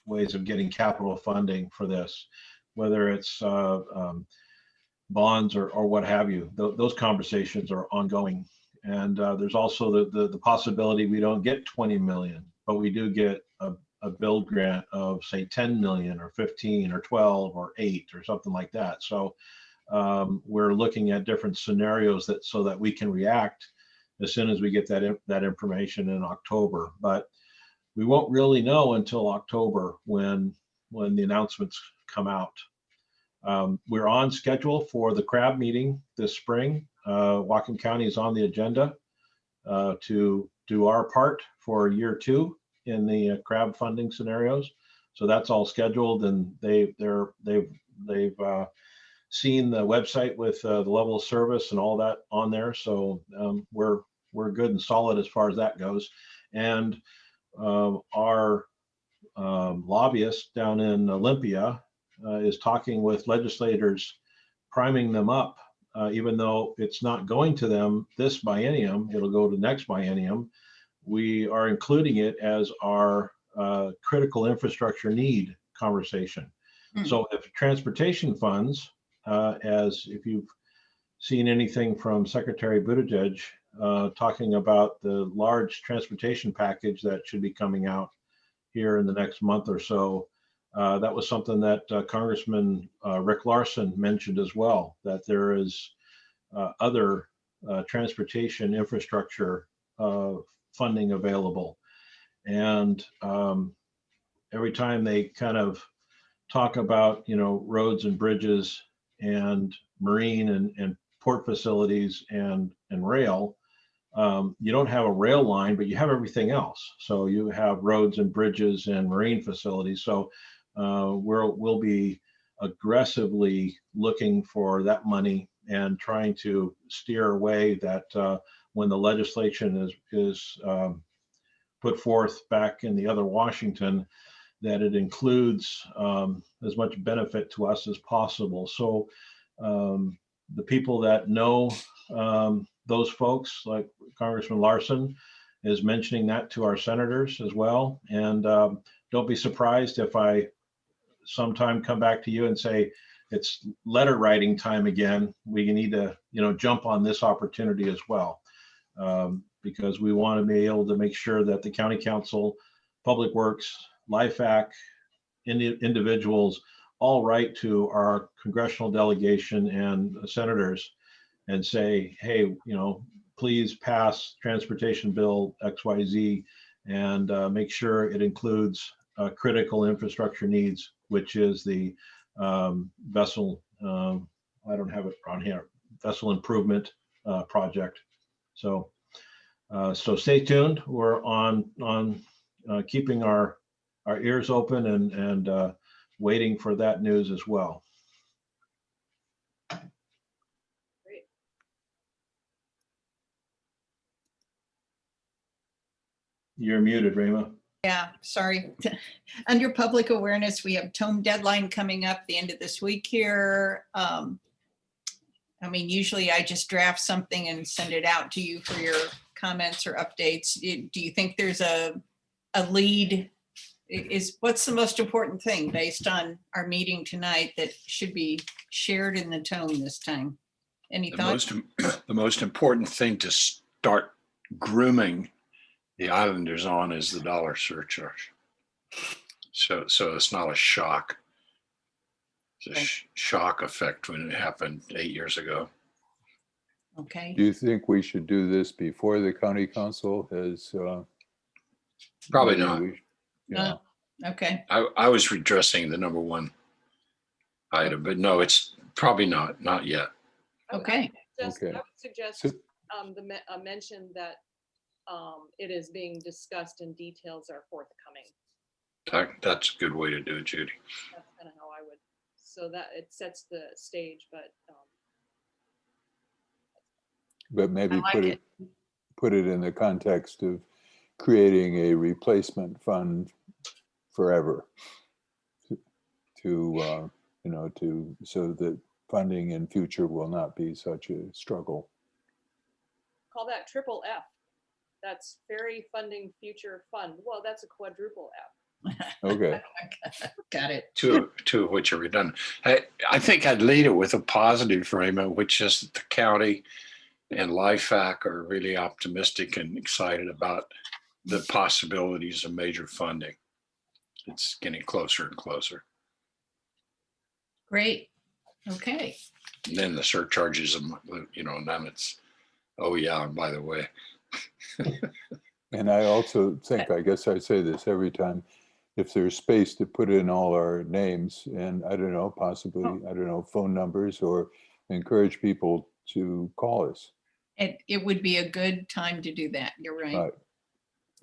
ways of getting capital funding for this, whether it's bonds or what have you. Those conversations are ongoing. And there's also the possibility we don't get 20 million, but we do get a build grant of say 10 million or 15 or 12 or 8 or something like that. So we're looking at different scenarios so that we can react as soon as we get that information in October. But we won't really know until October when the announcements come out. We're on schedule for the crab meeting this spring. Whatcom County is on the agenda to do our part for year 2 in the crab funding scenarios. So that's all scheduled, and they've seen the website with the level of service and all that on there. So we're good and solid as far as that goes. And our lobbyist down in Olympia is talking with legislators, priming them up, even though it's not going to them this biennium, it'll go to next biennium. We are including it as our critical infrastructure need conversation. So if transportation funds, as if you've seen anything from Secretary Buttigieg talking about the large transportation package that should be coming out here in the next month or so, that was something that Congressman Rick Larsen mentioned as well, that there is other transportation infrastructure funding available. And every time they kind of talk about, roads and bridges and marine and port facilities and rail, you don't have a rail line, but you have everything else. So you have roads and bridges and marine facilities. So we'll be aggressively looking for that money and trying to steer away that when the legislation is put forth back in the other Washington that it includes as much benefit to us as possible. So the people that know those folks, like Congressman Larson, is mentioning that to our senators as well. And don't be surprised if I sometime come back to you and say, it's letter writing time again. We need to, jump on this opportunity as well. Because we want to be able to make sure that the county council, public works, LIFAC, individuals all write to our congressional delegation and senators and say, hey, please pass transportation bill XYZ and make sure it includes critical infrastructure needs, which is the vessel, I don't have it on here, vessel improvement project. So stay tuned. We're on keeping our ears open and waiting for that news as well. Great. You're muted, Rima. Yeah, sorry. Under public awareness, we have tome deadline coming up the end of this week here. Usually I just draft something and send it out to you for your comments or updates. Do you think there's a lead? What's the most important thing based on our meeting tonight that should be shared in the tome this time? Any thoughts? The most important thing to start grooming the islanders on is the dollar surcharge. So it's not a shock. It's a shock effect when it happened 8 years ago. Okay. Do you think we should do this before the county council has? Probably not. No. Okay. I was redressing the number one item, but no, it's probably not yet. Okay. I would suggest So- a mention that it is being discussed and details are forthcoming. That's a good way to do it, Judy. That's kind of how I would, so that it sets the stage, But maybe I like put it in the context of creating a replacement fund forever to so that funding in future will not be such a struggle. call that triple F. That's Ferry Funding Future Fund. Well, that's a quadruple F. Okay. Got it. Two of which are redundant. I think I'd lead it with a positive frame, which is that the county and LIFAC are really optimistic and excited about the possibilities of major funding. It's getting closer and closer. Great. Okay. And then the surcharges, and then it's, oh yeah, and by the way. And I also think, I guess I say this every time, if there's space to put in all our names and possibly, phone numbers, or encourage people to call us. It would be a good time to do that. You're right. Right.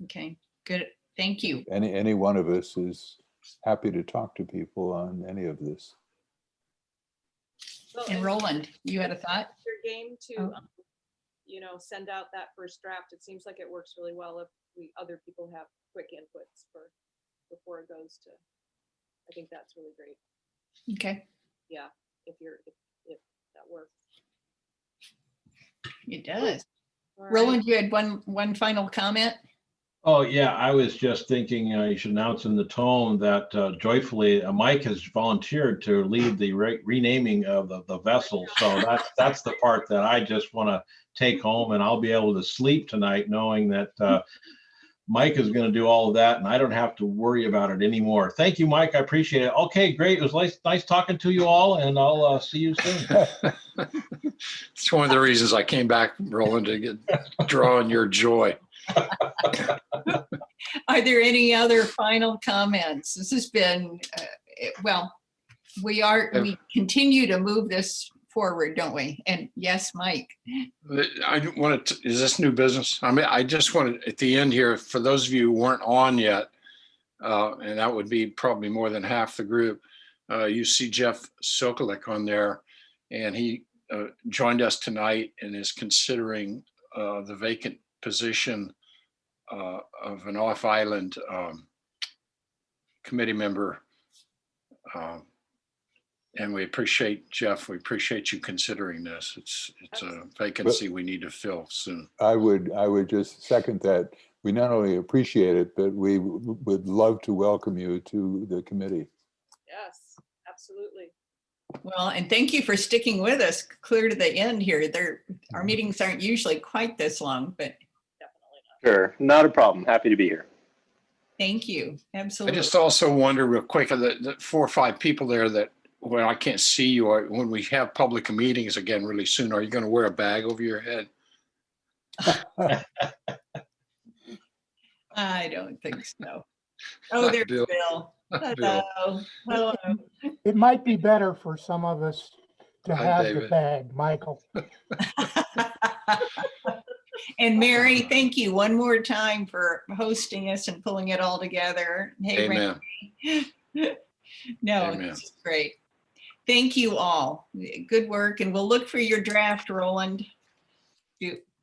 Okay, good. Thank you. Any one of us is happy to talk to people on any of this. Well, And Roland, you had a thought? Your game to, Oh. Send out that first draft. It seems like it works really well if other people have quick inputs before it goes to. I think that's really great. Okay, Yeah, if that works. it does. All right. Roland, you had one final comment? Oh, yeah, I was just thinking you should announce in the tone that joyfully Mike has volunteered to lead the renaming of the vessel. So that's the part that I just want to take home, and I'll be able to sleep tonight knowing that Mike is going to do all of that and I don't have to worry about it anymore. Thank you, Mike. I appreciate it. Okay, great. It was nice talking to you all, and I'll see you soon. It's one of the reasons I came back, Roland, to draw on your joy. Are there any other final comments? This has been, we continue to move this forward, don't we? And yes, Mike. I want to, is this new business? I just wanted at the end here, for those of you who weren't on yet, and that would be probably more than half the group, you see Jeff Sokolek on there, and he joined us tonight and is considering the vacant position of an off-island committee member. And we appreciate, Jeff, we appreciate you considering this. It's a vacancy we need to fill soon. I would just second that. We not only appreciate it, but we would love to welcome you to the committee. Yes, absolutely. Well, and thank you for sticking with us clear to the end here. Our meetings aren't usually quite this long, but Definitely not. Sure, not a problem. Happy to be here. thank you. I Absolutely. just also wonder real quick, the 4 or 5 people there that, when I can't see you, or when we have public meetings again really soon, are you going to wear a bag over your head? I don't think so. Oh, there's Bill. Bill. Bill. Hello. Hello. It might be better for some of us to Hi, have the David. bag, Michael. And Mary, thank you one more time for hosting us and pulling it all together. Hey, Amen. Randy. No, Amen. this is great. Thank you all. Good work. And we'll look for your draft, Roland.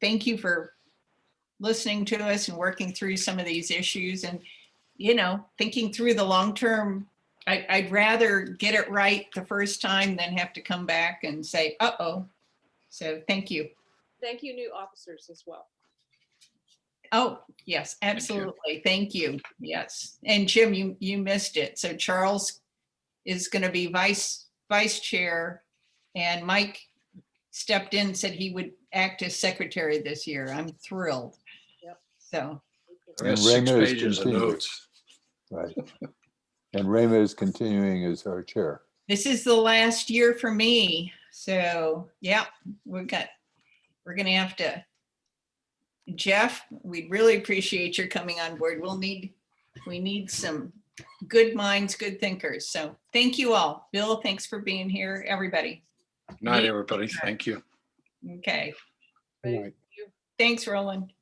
Thank you for listening to us and working through some of these issues and, thinking through the long term. I'd rather get it right the first time than have to come back and say, uh-oh. So thank you. Thank you, new officers as well. Oh, yes, absolutely. Thank you. Yes. And Jim, you missed it. So Charles is going to be vice chair, and Mike stepped in, said he would act as secretary this year. I'm thrilled. Yep. So. I got 6 Rayma is pages of continuing. notes. Right. And Rayma is continuing as our chair. This is the last year for me. So yeah, we're going to have to, Jeff, we'd really appreciate your coming on board. We need some good minds, good thinkers. So thank you all. Bill, thanks for being here, everybody. Good night, everybody. Thank you. Okay. Good night. Thanks, Roland.